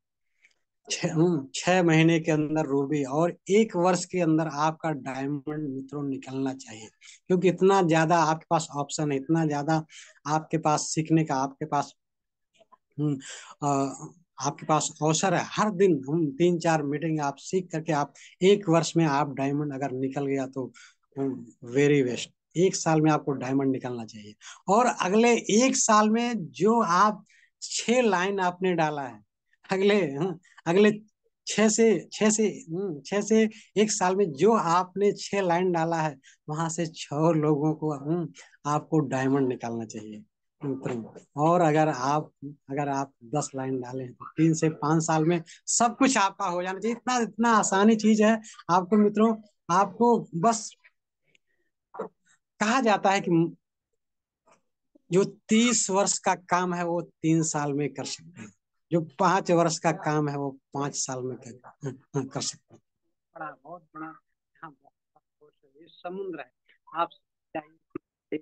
6 महीने के अंदर रूबी, और 1 वर्ष के अंदर आपका डायमंड मित्रों निकलना चाहिए। क्योंकि इतना ज्यादा आपके पास ऑप्शन है, इतना ज्यादा आपके पास सीखने का, हम्म, आपके पास अवसर है। हर दिन हम 3-4 मीटिंग आप सीख करके आप 1 वर्ष में आप डायमंड अगर निकल गया तो वेरी बेस्ट। 1 साल में आपको डायमंड निकलना चाहिए। और अगले 1 साल में जो आप 6 लाइन आपने डाला है, अगले 6 से 1 साल में जो आपने 6 लाइन डाला है, वहां से 6 लोगों को आपको डायमंड निकालना चाहिए मित्रों। और अगर आप 10 लाइन डालें तो 3 से 5 साल में सब कुछ आपका हो जाना चाहिए। इतना इतना आसानी चीज है। आपको मित्रों, आपको बस कहा जाता है कि जो 30 वर्ष का काम है वो 3 साल में कर सकते हैं, जो 5 वर्ष का काम है वो 5 साल में कर सकते हैं। बहुत बड़ा यहाँ बहुत समुद्र है। आप जाइए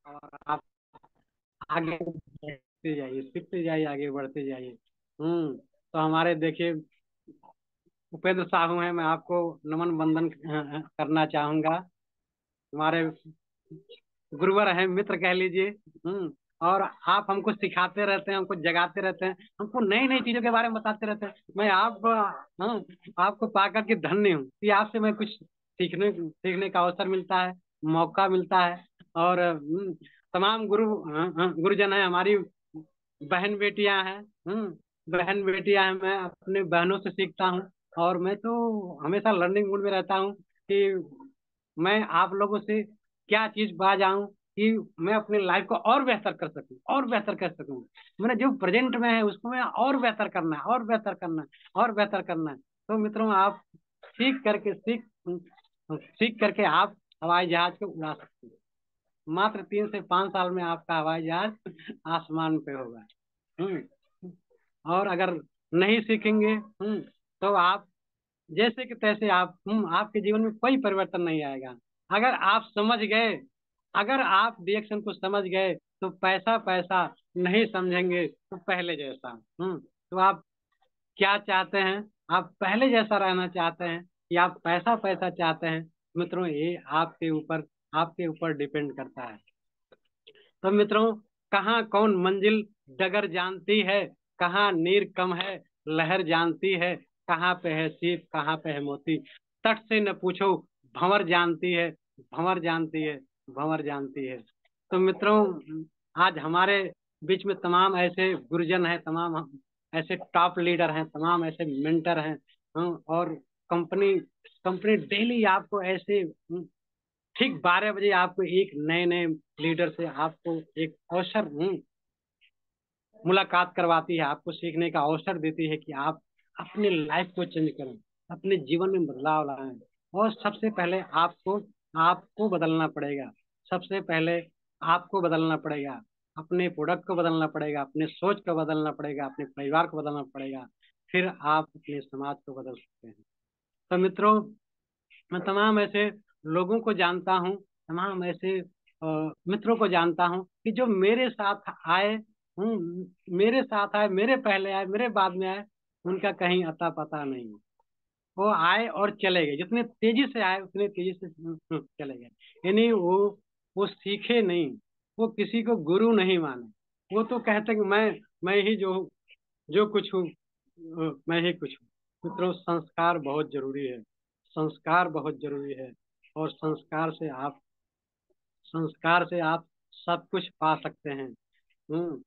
और आप आगे बढ़ते जाइए, सीखते जाइए, आगे बढ़ते जाइए। तो हमारे देखिए उपेंद्र साहू हैं, मैं आपको नमन बंदन करना चाहूंगा। हमारे गुरुवर हैं, मित्र कह लीजिए। और आप हमको सिखाते रहते हैं, हमको जगाते रहते हैं, हमको नई नई चीजों के बारे में बताते रहते हैं। मैं हाँ, आपको पाकर के धन्य हूँ कि आपसे मैं कुछ सीखने सीखने का अवसर मिलता है, मौका मिलता है। और तमाम गुरुजन है, हमारी बहन बेटियां हैं। बहन बेटियां हैं, मैं अपने बहनों से सीखता हूँ। और मैं तो हमेशा लर्निंग मूड में रहता हूँ कि मैं आप लोगों से क्या चीज पा जाऊं कि मैं अपनी लाइफ को और बेहतर कर सकूं, और बेहतर कर सकूं। मैंने जो प्रेजेंट में है उसको मैं और बेहतर करना है, और बेहतर करना है, और बेहतर करना है। तो मित्रों, आप सीख करके आप हवाई जहाज को उड़ा सकते हैं। मात्र 3 से 5 साल में आपका हवाई जहाज आसमान पे होगा। हम्म और अगर नहीं सीखेंगे तो आप जैसे कि तैसे आपके जीवन में कोई परिवर्तन नहीं आएगा। अगर आप समझ गए, अगर आप रिएक्शन को समझ गए तो पैसा पैसा नहीं समझेंगे तो पहले जैसा। तो आप क्या चाहते हैं? आप पहले जैसा रहना चाहते हैं या आप पैसा पैसा चाहते हैं? मित्रों, ये आपके ऊपर डिपेंड करता है। तो मित्रों, कहाँ कौन मंजिल डगर जानती है, कहाँ नीर कम है लहर जानती है, कहाँ पे है सीप कहाँ पे है मोती, तट से न पूछो भंवर जानती है, भंवर जानती है, भंवर जानती है। तो मित्रों, आज हमारे बीच में तमाम ऐसे गुरुजन हैं, तमाम ऐसे टॉप लीडर हैं, तमाम ऐसे मेंटर हैं। और कंपनी कंपनी डेली आपको ऐसे ठीक 12 बजे आपको एक नए नए लीडर से आपको एक अवसर मुलाकात करवाती है, आपको सीखने का अवसर देती है कि आप अपनी लाइफ को चेंज करें, अपने जीवन में बदलाव लाएं। और सबसे पहले आपको आपको बदलना पड़ेगा। सबसे पहले आपको बदलना पड़ेगा, अपने प्रोडक्ट को बदलना पड़ेगा, अपने सोच को बदलना पड़ेगा, अपने परिवार को बदलना पड़ेगा। फिर आप अपने समाज को बदल सकते हैं। तो मित्रों, मैं तमाम ऐसे लोगों को जानता हूँ, तमाम ऐसे मित्रों को जानता हूँ कि जो मेरे साथ आए, मेरे साथ आए, मेरे पहले आए, मेरे बाद में आए, उनका कहीं अता पता नहीं। वो आए और चले गए, जितने तेजी से आए उतने तेजी से चले गए। यानी वो सीखे नहीं, वो किसी को गुरु नहीं माने। वो तो कहते कि मैं ही जो हूँ, जो कुछ हूँ, मैं ही कुछ हूँ। मित्रों, संस्कार बहुत जरूरी है, संस्कार बहुत जरूरी है। और संस्कार से आप सब कुछ पा सकते हैं। हम्म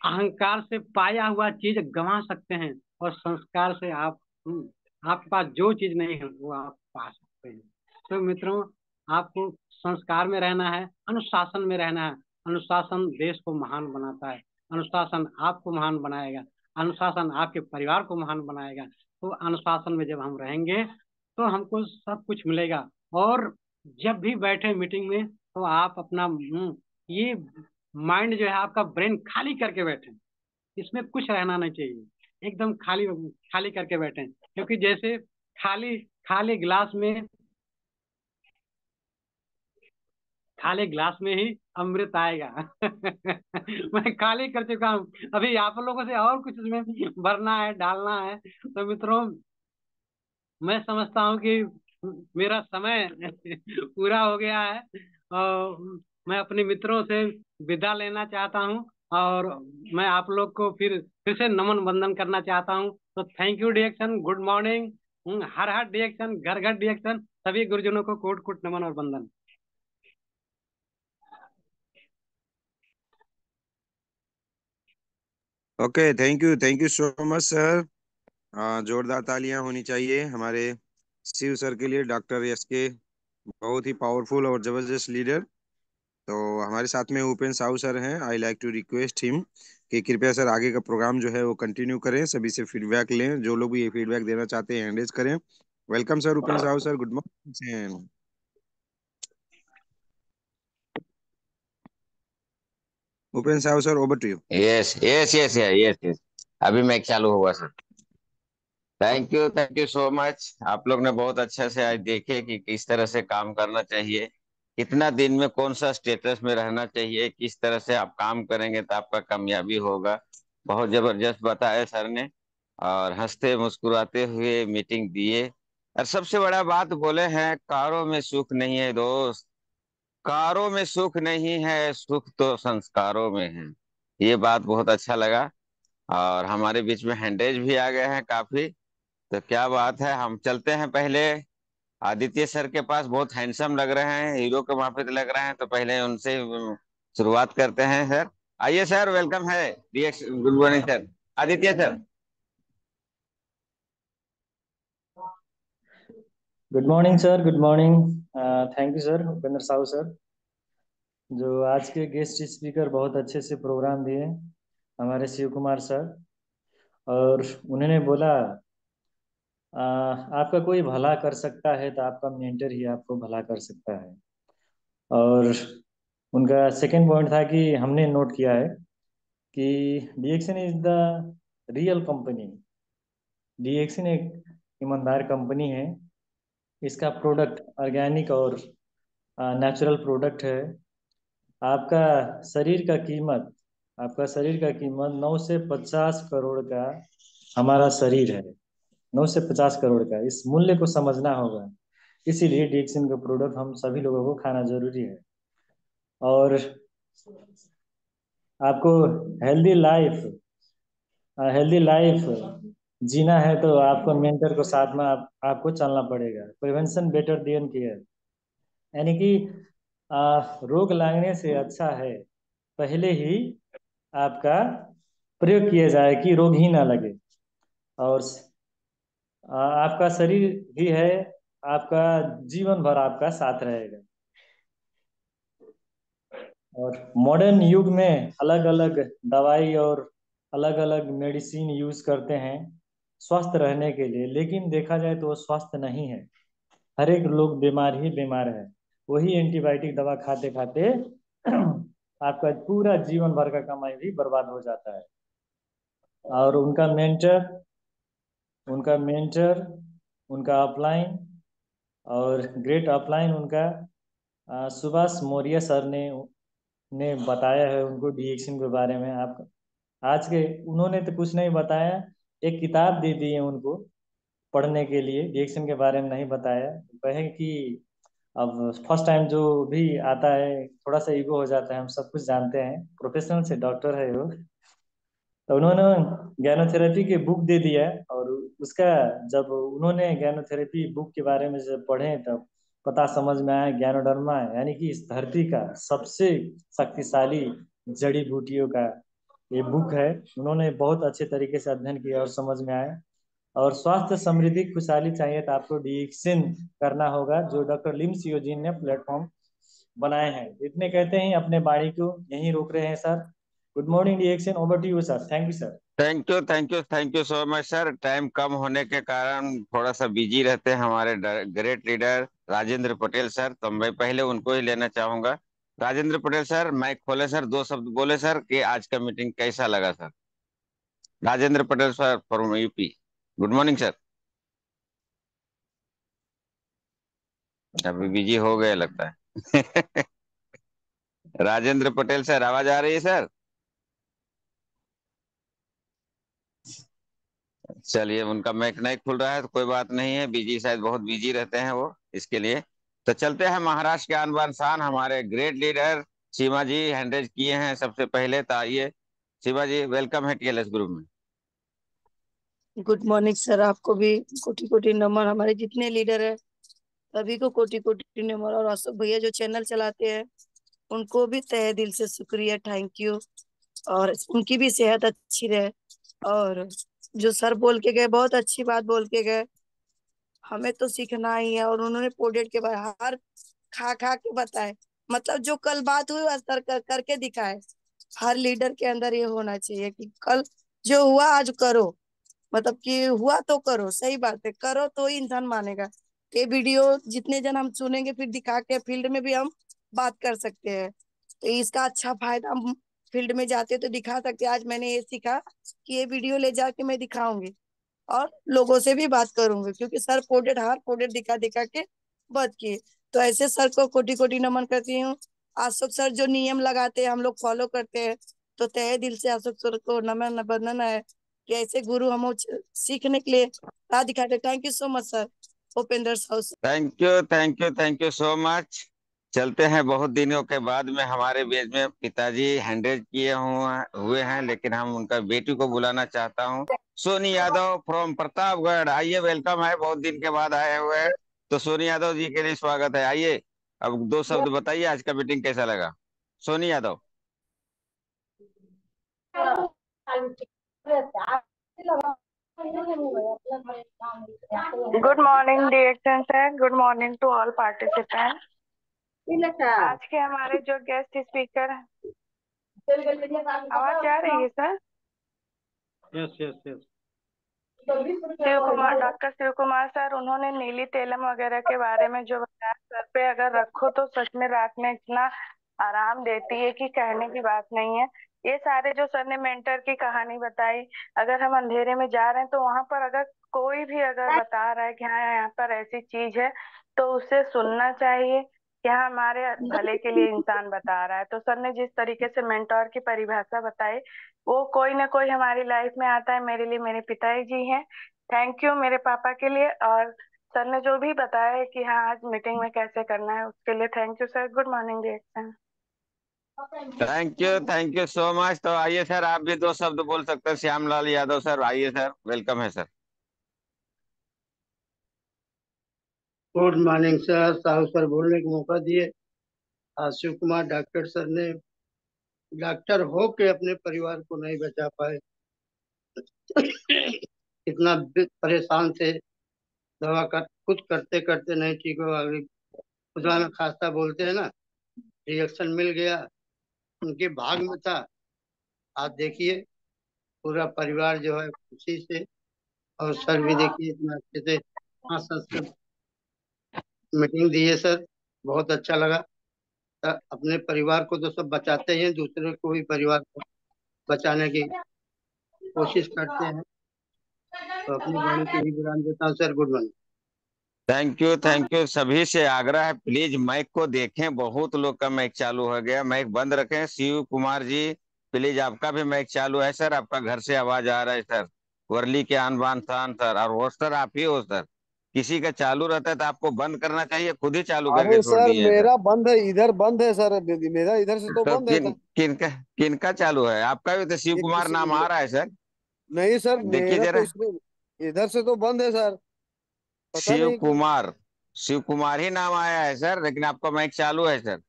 अहंकार से पाया हुआ चीज गंवा सकते हैं, और संस्कार से आपके पास जो चीज नहीं है वो आप पा सकते हैं। तो मित्रों, आपको संस्कार में रहना है, अनुशासन में रहना है। अनुशासन देश को महान बनाता है, अनुशासन आपको महान बनाएगा, अनुशासन आपके परिवार को महान बनाएगा। तो अनुशासन में जब हम रहेंगे तो हमको सब कुछ मिलेगा। और जब भी बैठे मीटिंग में तो आप अपना ये माइंड जो है आपका ब्रेन खाली करके बैठे, इसमें कुछ रहना नहीं चाहिए, एकदम खाली खाली करके बैठे। क्योंकि जैसे खाली खाली गिलास में खाली गिलास में ही अमृत आएगा। मैं खाली कर चुका हूँ, अभी आप लोगों से और कुछ उसमें भरना है, डालना है। तो मित्रों, मैं समझता हूँ कि मेरा समय पूरा हो गया है, और मैं अपने मित्रों से विदा लेना चाहता हूँ। और मैं आप लोग को फिर से नमन वंदन करना चाहता हूँ। तो थैंक यू डिएक्शन, गुड मॉर्निंग। हर हर डिएक्शन, घर घर डिएक्शन, सभी गुरुजनों को कोट कोट नमन और वंदन। Okay, thank you so much sir. जोरदार तालियां होनी चाहिए हमारे शिव सर के लिए, डॉक्टर एस के। बहुत ही पावरफुल और जबरदस्त लीडर। तो हमारे साथ में उपेन साहू सर हैं। I like to request him कि कृपया सर आगे का प्रोग्राम जो है वो कंटिन्यू करें, सभी से फीडबैक लें, जो लोग भी ये फीडबैक देना चाहते हैं एंगेज करें। Welcome sir, Upen Sahu sir, good morning. Upen Sahu sir, over to you. Yes yes yes yes yes. अभी मैं चालू हुआ sir. Thank you so much. आप लोग ने बहुत अच्छा से आज देखे कि किस तरह से काम करना चाहिए, कितना दिन में कौन सा स्टेटस में रहना चाहिए, किस तरह से आप काम करेंगे तो आपका कामयाबी होगा। बहुत जबरदस्त बताया सर ने, और हंसते मुस्कुराते हुए मीटिंग दिए। और सबसे बड़ा बात बोले हैं, कारों में सुख नहीं है दोस्त, कारों में सुख नहीं है, सुख तो संस्कारों में है। ये बात बहुत अच्छा लगा। और हमारे बीच में हैंडेज भी आ गए हैं काफी। तो क्या बात है, हम चलते हैं पहले आदित्य सर के पास। बहुत हैंडसम लग रहे हैं, हीरो के माफिक लग रहे हैं, तो पहले उनसे शुरुआत करते हैं सर। आइए सर, वेलकम है। Good morning sir, Aditya sir. Good morning sir, good morning. Thank you sir, Upendra Sahu sir, जो आज के गेस्ट स्पीकर बहुत अच्छे से प्रोग्राम दिए हमारे शिव कुमार सर। और उन्होंने बोला आपका कोई भला कर सकता है तो आपका मेंटर ही आपको भला कर सकता है। और उनका सेकंड पॉइंट था कि हमने नोट किया है कि डीएक्सन इज द रियल कंपनी। डीएक्सन एक ईमानदार कंपनी है। इसका प्रोडक्ट ऑर्गेनिक और नेचुरल प्रोडक्ट है। आपका शरीर का कीमत, आपका शरीर का कीमत 9 से 50 करोड़ का हमारा शरीर है। 9 से 50 करोड़ का, इस मूल्य को समझना होगा। इसीलिए डीएक्सिन का प्रोडक्ट हम सभी लोगों को खाना जरूरी है। और आपको हेल्दी लाइफ हेल्दी लाइफ जीना है तो आपको मेंटर को साथ में आपको चलना पड़ेगा। प्रिवेंशन बेटर देन केयर, यानी कि रोग लगने से अच्छा है पहले ही आपका प्रयोग किया जाए कि रोग ही ना लगे। और आपका शरीर ही है, आपका जीवन भर आपका साथ रहेगा। और मॉडर्न युग में अलग अलग दवाई और अलग अलग मेडिसिन यूज करते हैं स्वस्थ रहने के लिए, लेकिन देखा जाए तो वो स्वस्थ नहीं है। हर एक लोग बीमार ही बीमार है। वही एंटीबायोटिक दवा खाते खाते आपका पूरा जीवन भर का कमाई भी बर्बाद हो जाता है। और उनका मेंटर उनका अपलाइन और ग्रेट अपलाइन उनका सुभाष मौर्य सर ने बताया है उनको डीएक्सिन के बारे में। आप आज के उन्होंने तो कुछ नहीं बताया, एक किताब दे दी है उनको पढ़ने के लिए, डीएक्सिन के बारे में नहीं बताया। कहे कि अब फर्स्ट टाइम जो भी आता है थोड़ा सा ईगो हो जाता है, हम सब कुछ जानते हैं, प्रोफेशनल से डॉक्टर है वो। तो उन्होंने ज्ञानोथेरेपी की बुक दे दिया, और उसका जब उन्होंने ज्ञानोथेरेपी बुक के बारे में जब पढ़े तब पता समझ में आया ज्ञानोडर्मा यानी कि इस धरती का सबसे शक्तिशाली जड़ी बूटियों का ये बुक है। उन्होंने बहुत अच्छे तरीके से अध्ययन किया और समझ में आया। और स्वास्थ्य समृद्धि खुशहाली चाहिए तो आपको डीएक्सिन करना होगा, जो डॉक्टर लिम सियोजीन ने प्लेटफॉर्म बनाए हैं। इतने कहते ही अपने बाणी को यहीं रोक रहे हैं सर। गुड मॉर्निंग डीएक्सिन, over to you sir. Thank you sir. Thank you, thank you, thank you so much sir. Time कम होने के कारण थोड़ा सा बिजी रहते हैं हमारे great leader Rajendra Patel sir, तो मैं पहले उनको ही लेना चाहूंगा। राजेंद्र पटेल सर, माइक खोले सर, दो शब्द बोले सर कि आज का मीटिंग कैसा लगा sir. Rajendra Patel sir from UP, good morning sir. अभी बिजी हो गए लगता है। राजेंद्र पटेल सर, आवाज आ रही है सर? चलिए, उनका माइक नहीं खुल रहा है तो कोई बात नहीं है, बिजी, शायद बहुत बिजी रहते हैं वो, इसके लिए। तो चलते हैं महाराष्ट्र के आन बान शान हमारे great leader Shiva ji hand raise किए हैं सबसे पहले, तो आइए शिवा जी, वेलकम है टीएलएस ग्रुप में। गुड मॉर्निंग सर, आपको भी कोटि कोटि नमन। हमारे जितने लीडर है सभी को कोटि कोटि नमन। और अशोक भैया जो चैनल चलाते हैं उनको भी तहे दिल से शुक्रिया, थैंक यू। और उनकी भी सेहत अच्छी रहे। और जो सर बोल के गए, बहुत अच्छी बात बोल के गए, हमें तो सीखना ही है। और उन्होंने प्रोडक्ट के बारे हर खा खा के बताए, मतलब जो कल बात हुई आज करके दिखाए। हर लीडर के अंदर ये होना चाहिए कि कल जो हुआ आज करो, मतलब कि हुआ तो करो। सही बात है, करो तो ही इंसान मानेगा। ये वीडियो जितने जन हम सुनेंगे फिर दिखा के फील्ड में भी हम बात कर सकते हैं, तो इसका अच्छा फायदा हम फील्ड में जाते तो दिखा सकते हैं। आज मैंने ये सीखा कि ये वीडियो ले जाके मैं दिखाऊंगी और लोगों से भी बात करूंगी, क्योंकि सर प्रोडक्ट हर प्रोडक्ट दिखा दिखा के बात किए। तो ऐसे सर को कोटि कोटि नमन करती हूँ। अशोक सर जो नियम लगाते हैं हम लोग फॉलो करते हैं, तो तहे दिल से अशोक सर को नमन बंदन है कि ऐसे गुरु हम सीखने के लिए राह दिखाते। Thank you so much sir, Upendra house. Thank you, thank you, thank you so much. चलते हैं, बहुत दिनों के बाद में हमारे बीच में पिताजी हैंडरेज किए हुए हैं, लेकिन हम उनका बेटी को बुलाना चाहता हूँ। सोनी यादव फ्रॉम प्रतापगढ़, आइए, वेलकम है, बहुत दिन के बाद आए हुए हैं। तो सोनी यादव जी के लिए स्वागत है, आइए। अब दो शब्द बताइए, आज का मीटिंग कैसा लगा? Soni Yadav. Good morning, DXN sir. Good morning to all participants. आज के हमारे जो गेस्ट स्पीकर हैं, आवाज आ रही है sir? Yes yes yes. Shiv Kumar, doctor Shiv Kumar sir, उन्होंने नीली तेलम वगैरह के बारे में जो बताया, सर पे अगर रखो तो सच में रात में इतना आराम देती है कि कहने की बात नहीं है। ये सारे जो सर ने मेंटर की कहानी बताई, अगर हम अंधेरे में जा रहे हैं तो वहां पर अगर कोई भी अगर बता रहा है कि हाँ यहाँ पर ऐसी चीज है, तो उसे सुनना चाहिए। यहाँ हमारे भले के लिए इंसान बता रहा है। तो सर ने जिस तरीके से मेंटोर की परिभाषा बताई, वो कोई ना कोई हमारी लाइफ में आता है। मेरे लिए मेरे पिताजी हैं। थैंक यू मेरे पापा के लिए। और सर ने जो भी बताया है कि हाँ आज मीटिंग में कैसे करना है, उसके लिए thank you sir. Good morning डिएक्शन। Thank you so much. तो आइए सर, आप भी दो शब्द बोल सकते हैं। श्यामलाल यादव सर, आइए सर, वेलकम है sir. Good morning sir, Sahu sir बोलने का मौका दिए। आज शिव कुमार डॉक्टर सर ने डॉक्टर हो के अपने परिवार को नहीं बचा पाए। इतना परेशान थे, दवा कर खुद करते करते नहीं ठीक हो, अभी खुदा न खास्ता बोलते हैं ना, रिएक्शन मिल गया, उनके भाग में था। आज देखिए पूरा परिवार जो है खुशी से, और सर भी देखिए इतना अच्छे से हंस हंस के मीटिंग दी है सर, बहुत अच्छा लगा। अपने परिवार को तो सब बचाते ही हैं, दूसरे को भी परिवार को बचाने की कोशिश करते हैं। तो अपनी वाणी को ही विराम देता हूँ sir. Good morning. Thank you. सभी से आग्रह है, प्लीज माइक को देखें। बहुत लोग का माइक चालू हो गया, माइक बंद रखें। शिव कुमार जी, प्लीज आपका भी माइक चालू है सर, आपका घर से आवाज आ रहा है सर। वर्ली के आन बान शान सर, और होस्टर आप ही हो सर। किसी का चालू रहता है तो आपको बंद करना चाहिए, खुद ही चालू करके अरे छोड़ सर दिए सर। मेरा बंद है, इधर बंद है सर, मेरा इधर से तो तो बंद है सर। किनका चालू है? आपका भी तो शिव ये कुमार किसी नाम आ रहा है सर। नहीं सर, देखिए मेरा तो जरा, इसमें इधर से तो बंद है सर। पता शिव नहीं क्यों। कुमार, शिव कुमार ही नाम आया है सर, लेकिन आपका माइक चालू है सर।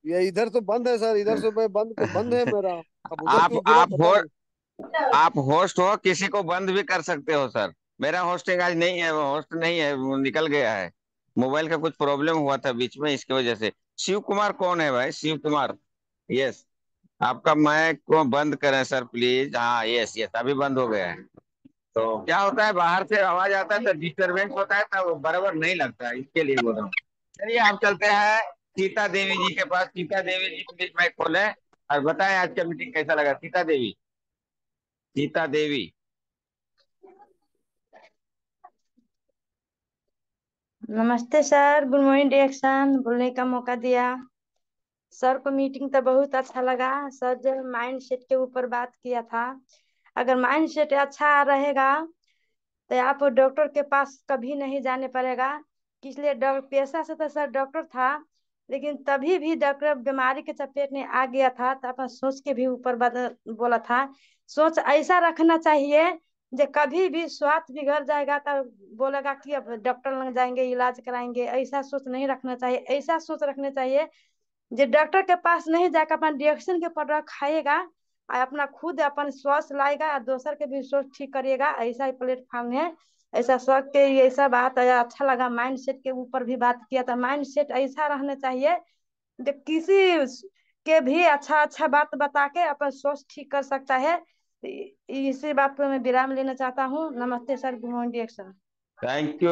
ये इधर तो बंद है सर, इधर से मैं बंद है मेरा। अब उधर आप क्यों गिरा आप पता हो नहीं। आप होस्ट हो, किसी को बंद भी कर सकते हो सर। मेरा होस्टिंग आज नहीं है, वो होस्ट नहीं है, वो निकल गया है। मोबाइल का कुछ प्रॉब्लम हुआ था बीच में, इसकी वजह से। शिव कुमार कौन है भाई? शिव कुमार, यस। आपका माइक को बंद करें सर प्लीज। हाँ, यस यस, अभी बंद हो गया है। तो क्या होता है, बाहर से आवाज आता है तो डिस्टरबेंस होता है, तो वो बराबर नहीं लगता है, इसके लिए बोल रहा हूँ। चलिए आप चलते हैं सीता देवी जी के पास। सीता देवी जी प्लीज माइक खोलें और बताएं आज का मीटिंग कैसा लगा। सीता देवी, सीता देवी। नमस्ते सर, गुड मॉर्निंग डिएक्शन, बोलने का मौका दिया। सर को मीटिंग तो बहुत अच्छा लगा। सर जो माइंड सेट के ऊपर बात किया था, अगर माइंड सेट अच्छा रहेगा तो आप डॉक्टर के पास कभी नहीं जाने पड़ेगा। इसलिए पेशा से तो सर डॉक्टर था, लेकिन तभी भी डॉक्टर बीमारी के चपेट में आ गया था तो अपना सोच के भी ऊपर बोला था। सोच ऐसा रखना चाहिए जो कभी भी स्वास्थ्य बिगड़ जाएगा तो बोलेगा कि अब डॉक्टर लग जाएंगे, इलाज कराएंगे। ऐसा सोच नहीं रखना चाहिए। ऐसा सोच रखना चाहिए जो डॉक्टर के पास नहीं जाकर अपना डिएक्शन के प्रोडक्ट खाएगा और अपना खुद अपन स्वास्थ्य लाएगा और दूसर के भी स्वास्थ्य ठीक करिएगा। ऐसा ही प्लेटफॉर्म है। ऐसा सब के ऐसा बात है, अच्छा लगा। माइंड सेट के ऊपर भी बात किया था। माइंड सेट ऐसा रहना चाहिए जो किसी के भी अच्छा अच्छा बात बता के अपन स्वास्थ्य ठीक कर सकता है। इसी बात पर मैं विराम लेना चाहता हूँ। नमस्ते सर, गुड मॉर्निंग डिएक्शन। Thank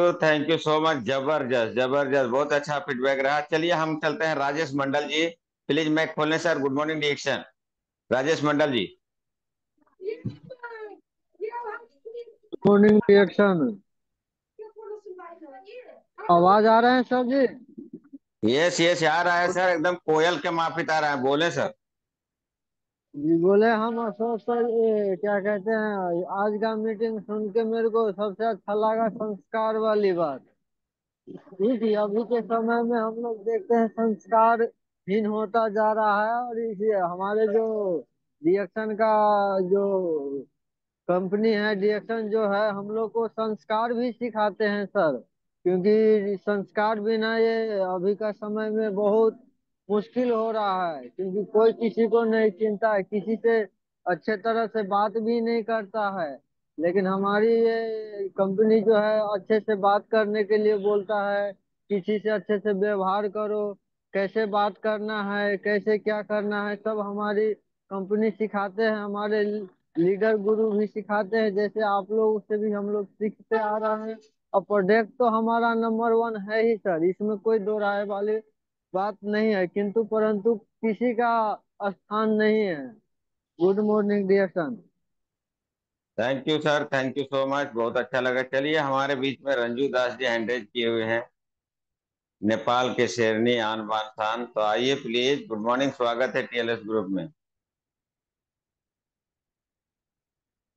you so much. जबरदस्त जबरदस्त, बहुत अच्छा फीडबैक रहा। चलिए हम चलते हैं राजेश मंडल जी, प्लीज माइक खोलें सर। गुड मॉर्निंग डिएक्शन, राजेश मंडल जी। Morning reaction. आवाज आ रहे हैं सर जी? यस यस, आ रहा है सर, एकदम कोयल के माफिक आ रहा है, बोले सर। जी बोले हम सर, ये क्या कहते हैं, आज का मीटिंग सुन के मेरे को सबसे अच्छा लगा संस्कार वाली बात। जी जी, अभी के समय में हम लोग देखते हैं संस्कार हीन होता जा रहा है, और इसी हमारे जो रिएक्शन का जो कंपनी है, डिएक्शन जो है, हम लोग को संस्कार भी सिखाते हैं सर। क्योंकि संस्कार बिना ये अभी का समय में बहुत मुश्किल हो रहा है, क्योंकि कोई किसी को नहीं चिंता है, किसी से अच्छे तरह से बात भी नहीं करता है। लेकिन हमारी ये कंपनी जो है अच्छे से बात करने के लिए बोलता है, किसी से अच्छे से व्यवहार करो, कैसे बात करना है, कैसे क्या करना है, सब हमारी कंपनी सिखाते हैं। हमारे लीडर गुरु भी सिखाते हैं, जैसे आप लोग से भी हम लोग सीखते आ रहे हैं। और प्रोडक्ट तो हमारा नंबर वन है ही सर, इसमें कोई दो राय वाली बात नहीं है, किंतु परंतु किसी का स्थान नहीं है। Good morning dear son. Thank you sir, thank you so much, बहुत अच्छा लगा। चलिए हमारे बीच में रंजू दास जी हैंड रेज किए हुए हैं। नेपाल के शेरनी आन बान शान। तो आइए प्लीज, गुड मॉर्निंग, स्वागत है टीएलएस ग्रुप में।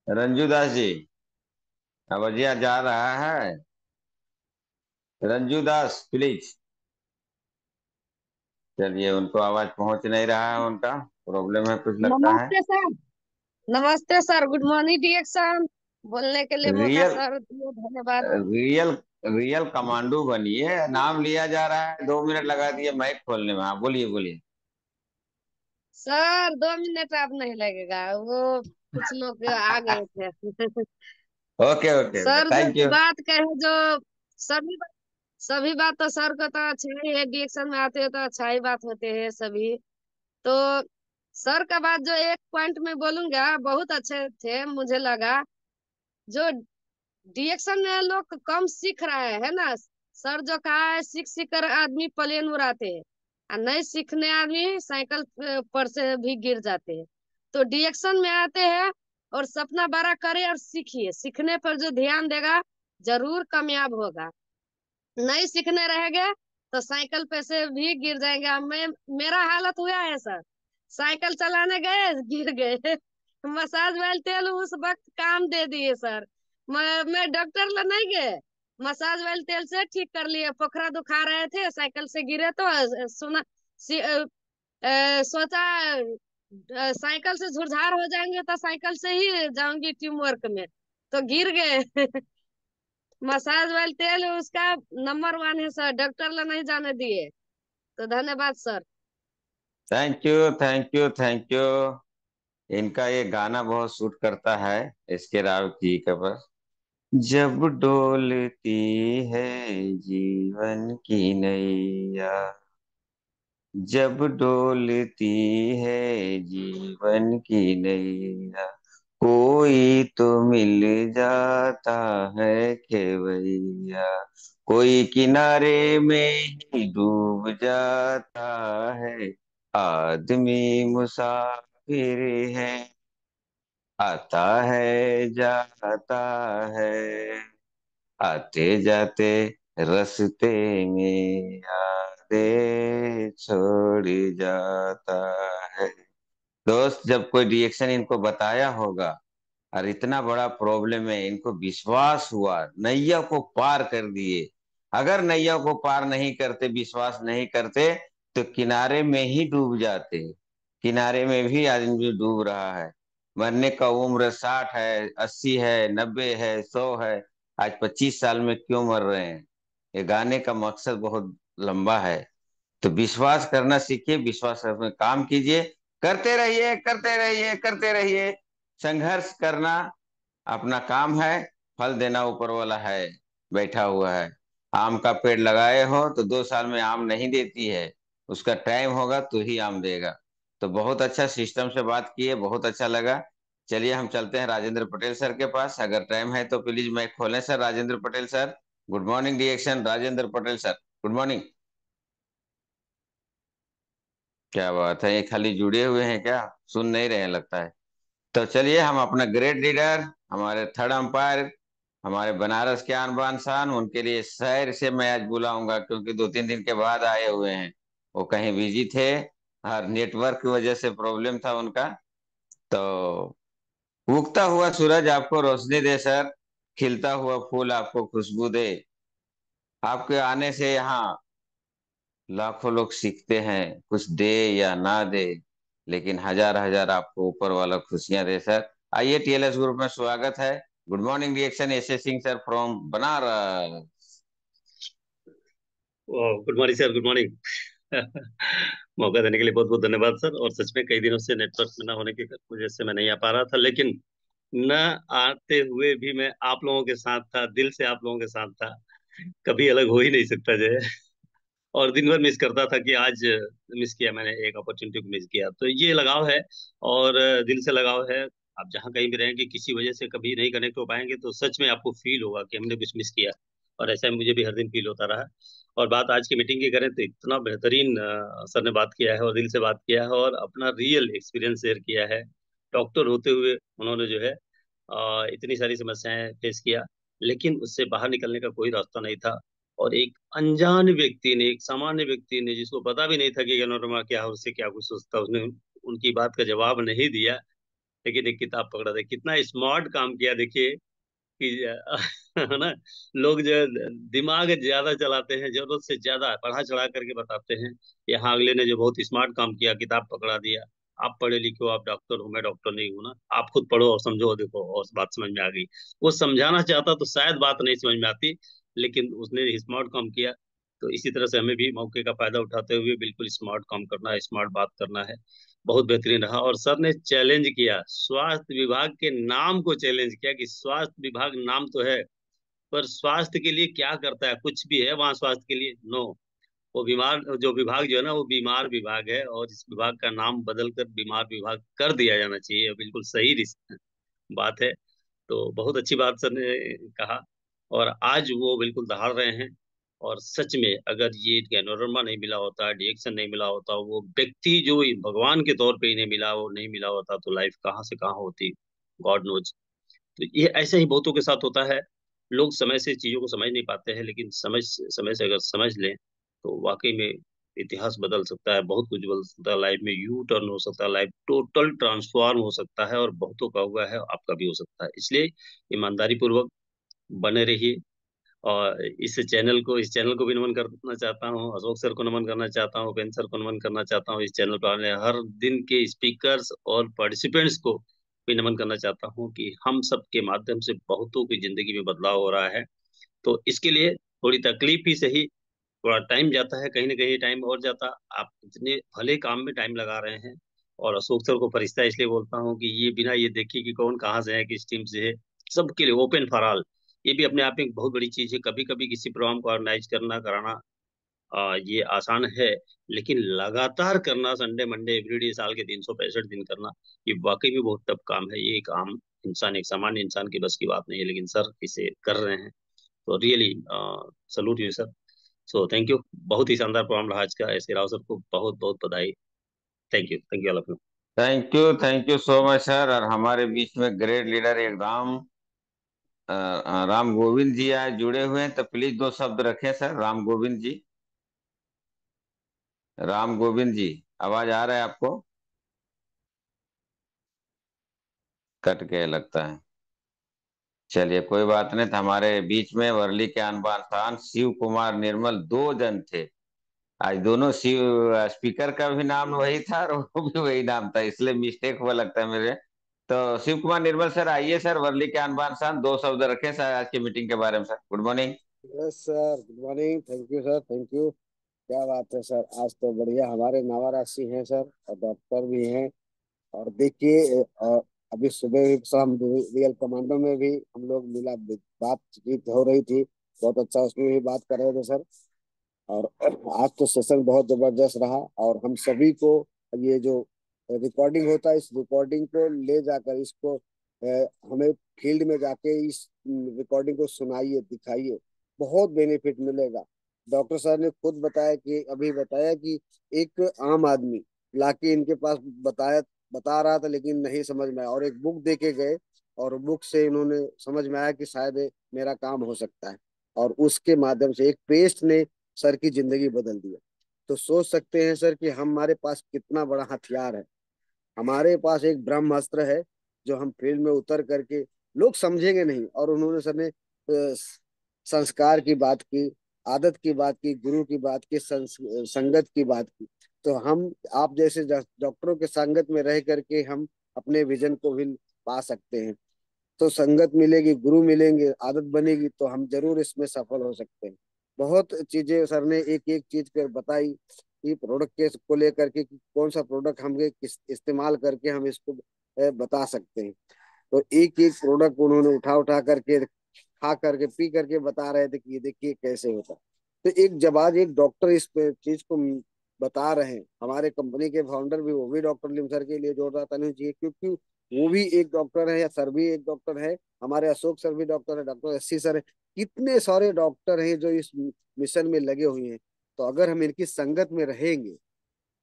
रंजू दास जी, आवाजिया जा रहा है? रंजू दास प्लीज। चलिए, उनको आवाज पहुंच नहीं रहा है, उनका प्रॉब्लम है कुछ लगता है। नमस्ते सर। नमस्ते सर, गुड मॉर्निंग डिएक्शन। बोलने के लिए मौका रियल सर दिए, धन्यवाद। रियल रियल कमांडो बनिए। नाम लिया जा रहा है, 2 मिनट लगा दिए माइक खोलने में। हाँ, बोलिए बोलिए। सर 2 मिनट अब नहीं लगेगा, वो कुछ लोग आ गए थे। ओके ओके ओके, सर जो थैंक भी यू। बात कहे, जो सभी सभी बात तो सर को तो अच्छा ही है, डिएक्शन में आते हैं तो अच्छा ही बात होते हैं सभी। तो सर का बात जो एक पॉइंट में बोलूंगा, बहुत अच्छे थे मुझे लगा। जो डिएक्शन में लोग कम सीख रहे हैं ना सर, जो कहा है सीख सीख कर आदमी प्लेन उड़ाते हैं, और नहीं सीखने आदमी साइकिल पर से भी गिर जाते हैं। तो डिएक्शन में आते हैं और सपना बड़ा करे और सीखिए, सीखने पर जो ध्यान देगा जरूर कामयाब होगा। नहीं सीखने रहेंगे तो साइकिल पे से भी गिर जाएंगे। अब मेरा हालत हुआ है सर, साइकिल चलाने गए गिर गए। मसाज वाले तेल उस वक्त काम दे दिए सर। मैं डॉक्टर ला नहीं गए, मसाज वाले तेल से ठीक कर लिए। पोखरा दुखा रहे थे, साइकिल से गिरे तो सुना सोचा साइकिल से झुरझार हो जाएंगे तो साइकिल से ही जाऊंगी टीम वर्क में, तो गिर गए। मसाज वाले तेल उसका नंबर 1 है सर, डॉक्टर ला नहीं जाने दिए। तो धन्यवाद sir. Thank you thank you thank you. इनका ये गाना बहुत सूट करता है, इसके राव जी का। बस जब डोलती है जीवन की नैया, जब डोलती है जीवन की नैया, कोई तो मिल जाता है खेवैया, कोई किनारे में ही डूब जाता है। आदमी मुसाफिर है, आता है जाता है, आते जाते रास्ते में यादें छोड़ जाता है। दोस्त, जब कोई रिएक्शन इनको बताया होगा और इतना बड़ा प्रॉब्लम है, इनको विश्वास हुआ, नैया को पार कर दिए। अगर नैया को पार नहीं करते, विश्वास नहीं करते, तो किनारे में ही डूब जाते। किनारे में भी आदमी डूब रहा है। मरने का उम्र 60 है, 80 है, 90 है, 100 है। आज 25 साल में क्यों मर रहे हैं? ये गाने का मकसद बहुत लंबा है। तो विश्वास करना सीखिए, विश्वास में काम कीजिए। करते रहिए करते रहिए करते रहिए। संघर्ष करना अपना काम है, फल देना ऊपर वाला है, बैठा हुआ है। आम का पेड़ लगाए हो तो 2 साल में आम नहीं देती है, उसका टाइम होगा तो ही आम देगा। तो बहुत अच्छा सिस्टम से बात की है, बहुत अच्छा लगा। चलिए हम चलते हैं राजेंद्र पटेल सर के पास। अगर टाइम है तो प्लीज माइक खोलें sir. Rajendra Patel sir, good morning reaction. Rajendra Patel sir, good morning. क्या बात है, ये खाली जुड़े हुए हैं क्या? सुन नहीं रहे हैं लगता है। तो चलिए, हम अपना ग्रेट लीडर, हमारे थर्ड अंपायर, हमारे बनारस के आन बान शान, उनके लिए शहर से मैं आज बुलाऊंगा, क्योंकि 2-3 दिन के बाद आए हुए हैं। वो कहीं बिजी थे और नेटवर्क की वजह से प्रॉब्लम था उनका। तो उगता हुआ सूरज आपको रोशनी दे सर, खिलता हुआ फूल आपको खुशबू दे। आपके आने से यहाँ लाखों लोग सीखते हैं, कुछ दे या ना दे, लेकिन हजार हजार आपको ऊपर वाला खुशियां दे सर। आइए, टीएलएस ग्रुप में स्वागत है। Good morning reaction, S Singh sir from Banaras. Good morning sir, good morning. मौका देने के लिए बहुत बहुत धन्यवाद सर। और सच में कई दिनों से नेटवर्क में ना होने की वजह से मैं नहीं आ पा रहा था, लेकिन न आते हुए भी मैं आप लोगों के साथ था, दिल से आप लोगों के साथ था। कभी अलग हो ही नहीं सकता जो है। और दिन भर मिस करता था कि आज मिस किया, मैंने एक अपॉर्चुनिटी को मिस किया। तो ये लगाव है, और दिल से लगाव है। आप जहाँ कहीं भी रहेंगे, किसी वजह से कभी नहीं कनेक्ट हो पाएंगे, तो सच में आपको फील होगा कि हमने कुछ मिस किया। और ऐसा मुझे भी हर दिन फील होता रहा। और बात आज की मीटिंग की करें तो इतना बेहतरीन सर ने बात किया है, और दिल से बात किया है, और अपना रियल एक्सपीरियंस शेयर किया है। डॉक्टर होते हुए उन्होंने जो है इतनी सारी समस्याएं फेस किया, लेकिन उससे बाहर निकलने का कोई रास्ता नहीं था। और एक अनजान व्यक्ति ने, एक सामान्य व्यक्ति ने, जिसको पता भी नहीं था कि गैनोरमा क्या है, उससे क्या कुछ सोचता, उसने उनकी बात का जवाब नहीं दिया, लेकिन एक किताब पकड़ा था। कितना स्मार्ट काम किया देखिए कि है ना, लोग जो है दिमाग ज्यादा चलाते हैं, जरूरत से ज्यादा बढ़ा चढ़ा करके बताते हैं। यहाँ अगले ने जो बहुत स्मार्ट काम किया, किताब पकड़ा दिया। आप पढ़े लिखे हो, आप डॉक्टर हो, मैं डॉक्टर नहीं हूं ना, आप खुद पढ़ो और समझो, देखो और बात समझ में आ गई। वो समझाना चाहता तो शायद बात नहीं समझ में आती, लेकिन उसने स्मार्ट काम किया। तो इसी तरह से हमें भी मौके का फायदा उठाते हुए बिल्कुल स्मार्ट काम करना है, स्मार्ट बात करना है। बहुत बेहतरीन रहा। और सर ने चैलेंज किया, स्वास्थ्य विभाग के नाम को चैलेंज किया कि स्वास्थ्य विभाग नाम तो है, पर स्वास्थ्य के लिए क्या करता है, कुछ भी है वहां स्वास्थ्य के लिए? नो। वो बीमार, जो विभाग जो है ना, वो बीमार विभाग है, और इस विभाग का नाम बदल कर बीमार विभाग कर दिया जाना चाहिए। बिल्कुल सही बात है। तो बहुत अच्छी बात सर ने कहा, और आज वो बिल्कुल दहाड़ रहे हैं। और सच में अगर ये गैनोरमा नहीं मिला होता, डीएक्सन नहीं मिला होता, वो व्यक्ति जो भगवान के तौर पे इन्हें मिला, वो नहीं मिला होता, तो लाइफ कहाँ से कहाँ होती, गॉड नोज। तो ये ऐसे ही बहुतों के साथ होता है। लोग समय से चीजों को समझ नहीं पाते हैं, लेकिन समय से अगर समझ लें तो वाकई में इतिहास बदल सकता है, बहुत कुछ बदल सकता है, लाइफ में यू टर्न हो सकता है, लाइफ टोटल ट्रांसफॉर्म हो सकता है, और बहुतों का हुआ है, आपका भी हो सकता है। इसलिए ईमानदारी पूर्वक बने रहिए। और इस चैनल को भी नमन करना चाहता हूँ, अशोक सर को नमन करना चाहता हूँ, उपेंद्र सर को नमन करना चाहता हूँ, इस चैनल पर आने हर दिन के स्पीकर्स और पार्टिसिपेंट्स को भी नमन करना चाहता हूँ कि हम सब के माध्यम से बहुतों की जिंदगी में बदलाव हो रहा है। तो इसके लिए थोड़ी तकलीफ ही सही, थोड़ा टाइम जाता है, कहीं ना कहीं टाइम और जाता। आप इतने भले काम में टाइम लगा रहे हैं। और अशोक सर को फरिश्ता इसलिए बोलता हूँ कि ये बिना ये देखे कि कौन कहाँ से है, किस टीम से है, सबके लिए ओपन फॉर ऑल। ये भी अपने आप में एक बहुत बड़ी चीज है। कभी कभी किसी प्रोग्राम को ऑर्गेनाइज करना, कराना, ये आसान है, लेकिन लगातार करना, संडे मंडे एवरीडे, साल के 365 दिन करना, ये वाकई में बहुत टफ काम है। ये एक आम इंसान, एक सामान्य इंसान की बस की बात नहीं है, लेकिन सर इसे कर रहे हैं। तो really salute you sir. So thank you. बहुत ही शानदार प्रोग्राम रहा आज का। एस के राव सर को बहुत बहुत बधाई। Thank you all of you. Thank you so much sir. और हमारे बीच में ग्रेट लीडर एक राम गोविंद जी आज जुड़े हुए हैं, तो प्लीज 2 शब्द रखें सर। राम गोविंद जी, राम गोविंद जी, आवाज आ रहा है आपको? कट के लगता है। चलिए कोई बात नहीं। तो हमारे बीच में वर्ली के अनबान शान शिव कुमार निर्मल 2 जन थे आज। दोनों शिव स्पीकर का भी नाम वही था और वो भी वही नाम था, इसलिए मिस्टेक हुआ लगता है मेरे। तो शिव कुमार निर्मल सर आइए सर, वर्ली के अनबान शान 2 शब्द रखें सर आज की मीटिंग के बारे में sir. Good morning. Yes sir, good morning. Thank you sir, thank you. क्या बात है सर, आज तो बढ़िया हमारे नावारासी हैं सर, और डॉक्टर भी हैं। और देखिए अभी सुबह भी शाम रियल कमांडो में भी हम लोग मिला, बातचीत हो रही थी, बहुत अच्छा, उसमें भी बात कर रहे थे सर। और आज तो सेशन बहुत जबरदस्त रहा, और हम सभी को ये जो रिकॉर्डिंग होता है, इस रिकॉर्डिंग को ले जाकर इसको हमें फील्ड में जाके इस रिकॉर्डिंग को सुनाइए, दिखाइए, बहुत बेनिफिट मिलेगा। डॉक्टर साहब ने खुद बताया कि अभी बताया कि एक आम आदमी लाके इनके पास बता रहा था, लेकिन नहीं समझ में आया, और एक बुक दे के गए, और बुक से इन्होंने समझ में आया कि शायद मेरा काम हो सकता है, और उसके माध्यम से एक पेस्ट ने सर की जिंदगी बदल दिया। तो सोच सकते हैं सर कि हमारे पास कितना बड़ा हथियार है। हमारे पास एक ब्रह्मास्त्र है, जो हम फील्ड में उतर करके, लोग समझेंगे नहीं, और उन्होंने सर ने संस्कार की बात की, आदत की बात की, गुरु की बात की, संगत की बात की। तो हम आप जैसे डॉक्टरों के संगत में रह करके हम अपने विजन को भी पा सकते हैं। तो संगत मिलेगी, गुरु मिलेंगे, आदत बनेगी, तो हम जरूर इसमें सफल हो सकते हैं। बहुत चीजें सर ने एक एक चीज कर बताई कि प्रोडक्ट के को लेकर के कि कौन सा प्रोडक्ट हम किस इस्तेमाल करके हम इसको बता सकते हैं। तो एक एक प्रोडक्ट उन्होंने उठा उठा करके, खा करके, पी करके बता रहे थे कि ये देखिए कैसे होता है। तो एक जब आज एक डॉक्टर इस चीज को बता रहे हैं, हमारे कंपनी के फाउंडर भी, वो भी डॉक्टर लिम सर के लिए जोरदार ताली चाहिए, क्योंकि वो भी एक डॉक्टर है, या सर भी एक डॉक्टर है, हमारे अशोक सर भी डॉक्टर है, डॉक्टर एससी सर है, कितने सारे डॉक्टर हैं जो इस मिशन में लगे हुए हैं। तो अगर हम इनकी संगत में रहेंगे,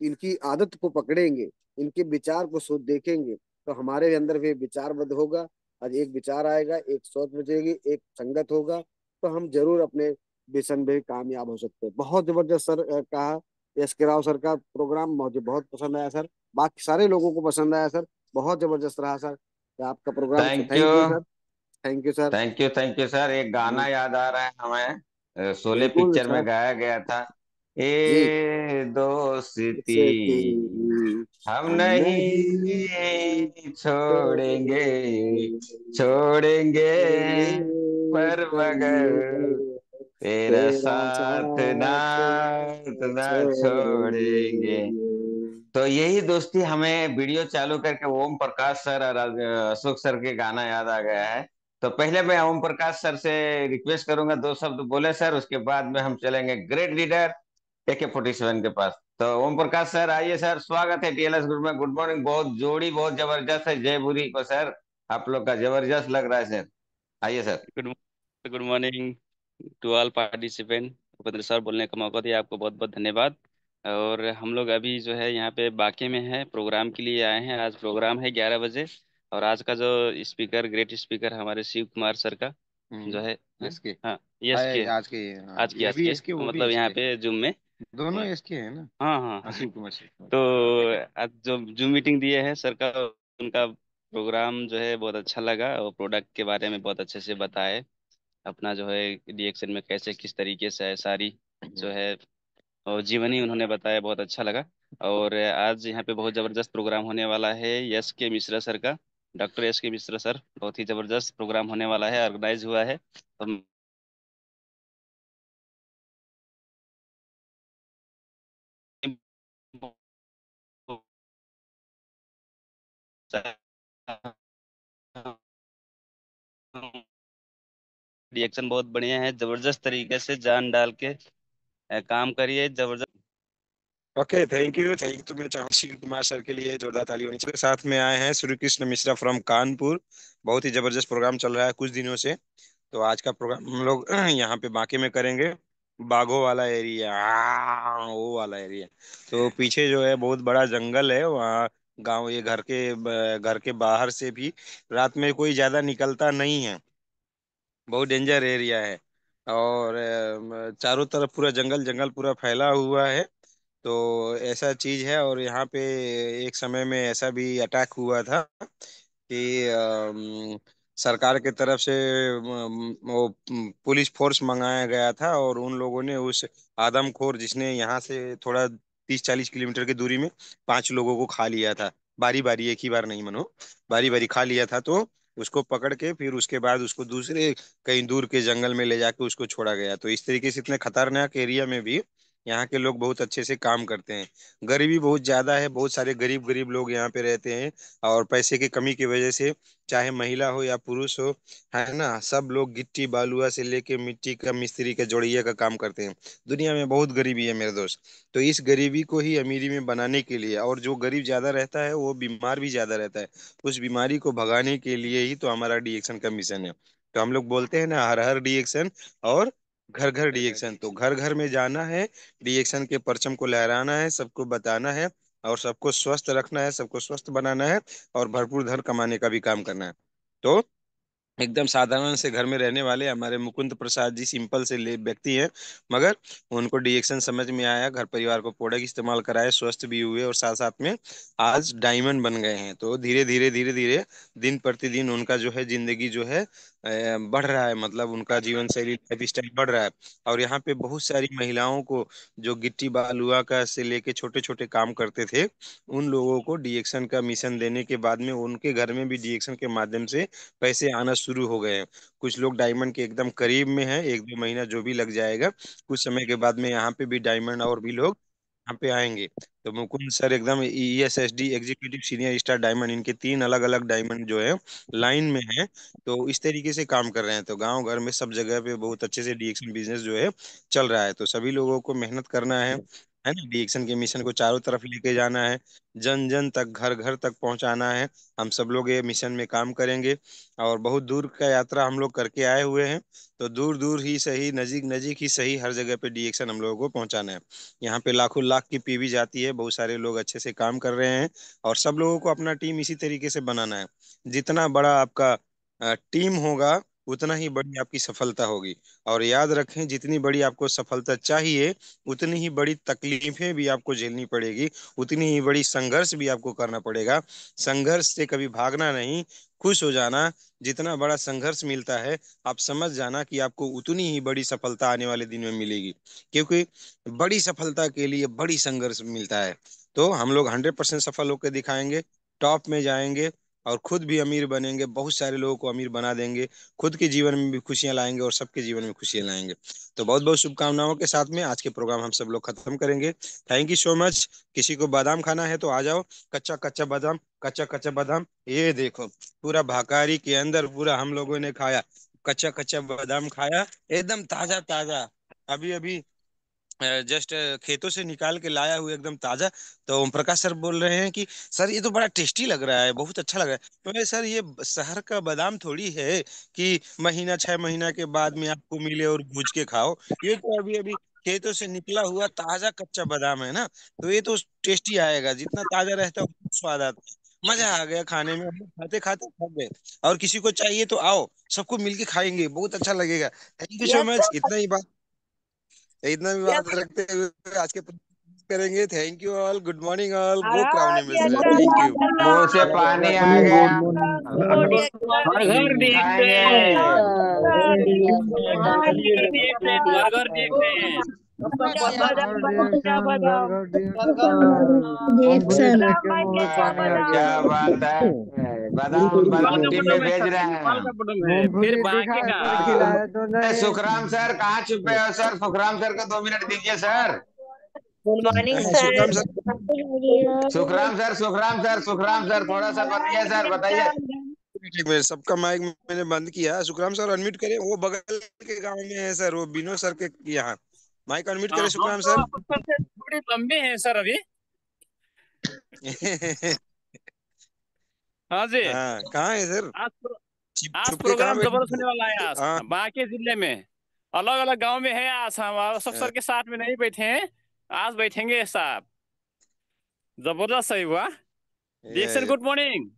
इनकी आदत को पकड़ेंगे, इनके विचार को सोच देखेंगे, तो हमारे अंदर भी विचार बद होगा। आज एक विचार आएगा, एक सोच बचेगी, एक संगत होगा, तो हम जरूर अपने मिशन में कामयाब हो सकते हैं। बहुत जबरदस्त सर कहा। एस के राव सर का प्रोग्राम मुझे बहुत पसंद आया सर। बाकी सारे लोगों को पसंद आया सर। बहुत जबरदस्त रहा सर आपका programme. Thank you. Thank you sir. Thank you sir. Thank you sir. एक गाना याद आ रहा है हमें, शोले बिल्कुल पिक्चर में सर। गाया गया था। जी। ए दोस्ती से तेरी हम हम नहीं नहीं छोड़ेंगे, छोड़ेंगे, छोड़ेंगे पर मगर पर तेरा तेरा साथ ना साथ न ना छोड़ेंगे। छोड़ेंगे। तो यही दोस्ती हमें वीडियो चालू करके ओम प्रकाश सर और अशोक सर के गाना याद आ गया है। तो पहले मैं ओम प्रकाश सर से रिक्वेस्ट करूंगा, दो शब्द बोले सर, उसके बाद में हम चलेंगे ग्रेट लीडर AK-47 के पास। तो ओम प्रकाश सर आइए सर, स्वागत है TLS ग्रुप में। Good morning. बहुत जोड़ी बहुत जबरदस्त है, जय भूरी को सर, आप लोग का जबरदस्त लग रहा है सर। आइए sir. Good good morning to all participant. Upendra sir, बोलने का मौका दिया आपको बहुत बहुत धन्यवाद। और हम लोग अभी जो है यहाँ पे बाकी में है, प्रोग्राम के लिए आए हैं। आज प्रोग्राम है 11 बजे। और आज का जो स्पीकर, ग्रेट स्पीकर हमारे शिव कुमार सर का जो है। एसके। हाँ, यस के। आज के, हाँ, आज की ये आज भी के एसके, वो भी मतलब यहाँ एसके, पे जूम में। दोनों एसके है ना। हाँ हाँ। असीम कुमार सिंह। तो आज जो जूम मीटिंग दिए है सर का, उनका प्रोग्राम जो है बहुत अच्छा लगा, और प्रोडक्ट के बारे में बहुत अच्छे से बताए। अपना जो है रिएक्शन में कैसे किस तरीके से है सारी जो है, और जीवनी उन्होंने बताया, बहुत अच्छा लगा। और आज यहाँ पे बहुत जबरदस्त प्रोग्राम होने वाला है यस के मिश्रा सर का। डॉक्टर यस के मिश्रा सर, बहुत ही जबरदस्त प्रोग्राम होने वाला है, ऑर्गेनाइज हुआ है। तो रिएक्शन बहुत बढ़िया है, जबरदस्त तरीके से जान डाल के काम करिए, जबरदस्त। Okay, thank you. तो मैं चाहूँ शिव कुमार सर के लिए जोरदार ताली होनी चाहिए। साथ में आए हैं श्री कृष्ण मिश्रा फ्रॉम कानपुर। बहुत ही जबरदस्त प्रोग्राम चल रहा है कुछ दिनों से। तो आज का प्रोग्राम हम लोग यहाँ पे बांके में करेंगे। बाघों वाला एरिया, वो वाला एरिया। तो पीछे जो है बहुत बड़ा जंगल है वहाँ। गांव, ये घर के बाहर से भी रात में कोई ज्यादा निकलता नहीं है। बहुत डेंजर एरिया है। और चारों तरफ पूरा जंगल जंगल पूरा फैला हुआ है। तो ऐसा चीज है। और यहाँ पे एक समय में ऐसा भी अटैक हुआ था कि सरकार के तरफ से वो पुलिस फोर्स मंगाया गया था, और उन लोगों ने उस आदमखोर, जिसने यहाँ से थोड़ा 30-40 किलोमीटर की दूरी में 5 लोगों को खा लिया था, बारी बारी, एक ही बार नहीं मनो, बारी बारी खा लिया था। तो उसको पकड़ के फिर उसके बाद उसको दूसरे कहीं दूर के जंगल में ले जाके उसको छोड़ा गया। तो इस तरीके से इतने खतरनाक एरिया में भी यहाँ के लोग बहुत अच्छे से काम करते हैं। गरीबी बहुत ज्यादा है, बहुत सारे गरीब गरीब लोग यहाँ पे रहते हैं। और पैसे की कमी की वजह से, चाहे महिला हो या पुरुष हो, है ना, सब लोग गिट्टी बालुआ से लेके मिट्टी का, मिस्त्री का, जोड़िया का काम करते हैं। दुनिया में बहुत गरीबी है मेरे दोस्त। तो इस गरीबी को ही अमीरी में बनाने के लिए, और जो गरीब ज्यादा रहता है वो बीमार भी ज्यादा रहता है, उस बीमारी को भगाने के लिए ही तो हमारा डीएक्शन का मिशन है। तो हम लोग बोलते हैं ना, हर हर डीएक्शन और घर घर डीएक्शन। तो घर घर में जाना है, डीएक्शन के परचम को लहराना है, सबको बताना है, और सबको स्वस्थ रखना है, सबको स्वस्थ बनाना है, और भरपूर धन कमाने का भी काम करना है। तो एकदम साधारण से घर में रहने वाले हमारे मुकुंद प्रसाद जी सिंपल से ले व्यक्ति हैं, मगर उनको डीएक्शन समझ में आया, घर परिवार को प्रोडक्ट इस्तेमाल कराए, स्वस्थ भी हुए, और साथ साथ में आज डायमंड बन गए हैं। तो धीरे धीरे धीरे धीरे दिन प्रतिदिन उनका जो है जिंदगी जो है बढ़ रहा है, मतलब उनका जीवन शैली, लाइफ स्टाइल बढ़ रहा है। और यहाँ पे बहुत सारी महिलाओं को, जो गिट्टी बालुआ का से लेके छोटे छोटे काम करते थे, उन लोगों को डीएक्शन का मिशन देने के बाद में उनके घर में भी डीएक्शन के माध्यम से पैसे आना शुरू हो गए हैं। कुछ लोग डायमंड के एकदम करीब में हैं, 1-2 महीना जो भी लग जाएगा, कुछ समय के बाद में यहाँ पे भी डायमंड और भी लोग यहाँ पे आएंगे। तो मुकुंद सर एकदम ESSD, executive senior star diamond, इनके 3 अलग अलग डायमंड जो है लाइन में है। तो इस तरीके से काम कर रहे हैं। तो गांव घर में सब जगह पे बहुत अच्छे से डीएक्शन बिजनेस जो है चल रहा है। तो सभी लोगों को मेहनत करना है ना, डीएक्शन के मिशन को चारों तरफ लेके जाना है, जन जन तक, घर घर तक पहुंचाना है। हम सब लोग ये मिशन में काम करेंगे। और बहुत दूर का यात्रा हम लोग करके आए हुए हैं। तो दूर दूर ही सही, नजीक नजीक ही सही, हर जगह पे डीएक्शन हम लोगों को पहुंचाना है। यहाँ पे लाखों लाख की पीवी जाती है, बहुत सारे लोग अच्छे से काम कर रहे हैं। और सब लोगों को अपना टीम इसी तरीके से बनाना है। जितना बड़ा आपका टीम होगा, उतना ही बड़ी आपकी सफलता होगी। और याद रखें, जितनी बड़ी आपको सफलता चाहिए उतनी ही बड़ी तकलीफें भी आपको झेलनी पड़ेगी, उतनी ही बड़ी संघर्ष भी आपको करना पड़ेगा। संघर्ष से कभी भागना नहीं, खुश हो जाना। जितना बड़ा संघर्ष मिलता है, आप समझ जाना कि आपको उतनी ही बड़ी सफलता आने वाले दिन में मिलेगी, क्योंकि बड़ी सफलता के लिए बड़ी संघर्ष मिलता है। तो हम लोग 100% सफल होकर दिखाएंगे, टॉप में जाएंगे और खुद भी अमीर बनेंगे, बहुत सारे लोगों को अमीर बना देंगे, खुद के जीवन में भी खुशियां लाएंगे और सबके जीवन में खुशियां लाएंगे। तो बहुत बहुत शुभकामनाओं के साथ में आज के प्रोग्राम हम सब लोग खत्म करेंगे। Thank you so much. किसी को बादाम खाना है तो आ जाओ, कच्चा कच्चा बादाम, कच्चा कच्चा बादाम, ये देखो पूरा भाकारी के अंदर पूरा हम लोगों ने खाया, कच्चा कच्चा बादाम खाया, एकदम ताजा ताजा, अभी अभी जस्ट खेतों से निकाल के लाया हुआ एकदम ताजा। तो ओम प्रकाश सर बोल रहे हैं कि सर ये तो बड़ा टेस्टी लग रहा है, बहुत अच्छा लग रहा है। तो सर ये शहर का बादाम थोड़ी है कि महीना 6 महीना के बाद में आपको मिले और भूज के खाओ। ये तो अभी अभी खेतों से निकला हुआ ताजा कच्चा बादाम है ना, तो ये तो टेस्टी आएगा, जितना ताजा रहता है उतना स्वाद आता है। मजा आ गया खाने में, हम लोग खाते खाते थक गए। और किसी को चाहिए तो आओ, सबको मिलके खाएंगे, बहुत अच्छा लगेगा। Thank you so yes much. Sir, इतना भी यस बात रखते हुए आज के करेंगे। Thank you all, good morning all, go crown आरोग्य एम्बेसडर, थैंक यू। मुंह से पानी आ गया। Good sir. मॉर्निंग। घर देखते खाएंगे। घर देखते हैं। मूंगफली देख के मुंह में पानी आ गया। क्या बात है, बादाम बादाम टीम में भेज रहे हैं। फिर मूंगफली दिखा भागेगा। कर खिलाया तो नहीं। सुखराम सर कहाँ छुपे हो सर? सुखराम सर को 2 मिनट दीजिए sir. Good morning Sukhram sir. Sir, Sukhram sir थोड़ा सा बताइए सर, बताइए। सबका माइक मैंने बंद किया। सुखराम सर अनम्यूट करें, वो बगल के गांव में है सर, वो विनोद सर के यहाँ। माइक अनम्यूट करें हम सुखराम तो सर। सबसे थोड़ी लंबे हैं सर अभी। हाँ जी। हाँ, कहाँ है सर? आज आज छुप के कहाँ प्रोग्राम बैठे जबरदस्त थे? होने वाला है। आज हाँ, बांके जिले में अलग अलग गांव में है। आज हम अशोक सर के साथ में नहीं बैठे हैं, आज बैठेंगे साहब। जबरदस्त सही हुआ। डिएक्शन गुड मॉर्निंग।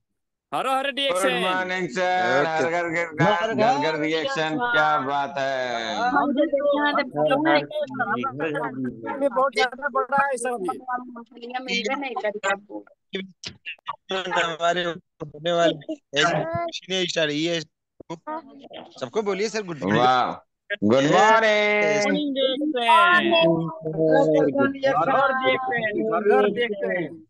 हरो हरे गुड डिएक्शन। Morning sir. ओके। हर घर घर रिएक्शन, क्या बात है। हम जो देखे हैं बहुत ज्यादा बढ़ रहा है सर अभी। मिलवे नहीं करी आपको। हमारे होने वाले स्टार्ट ये सबको बोलिए सर गुड मॉर्निंग। वाह, गुड मॉर्निंग। मॉर्निंग डिएक्शन। हर घर डिएक्शन, घर घर डिएक्शन।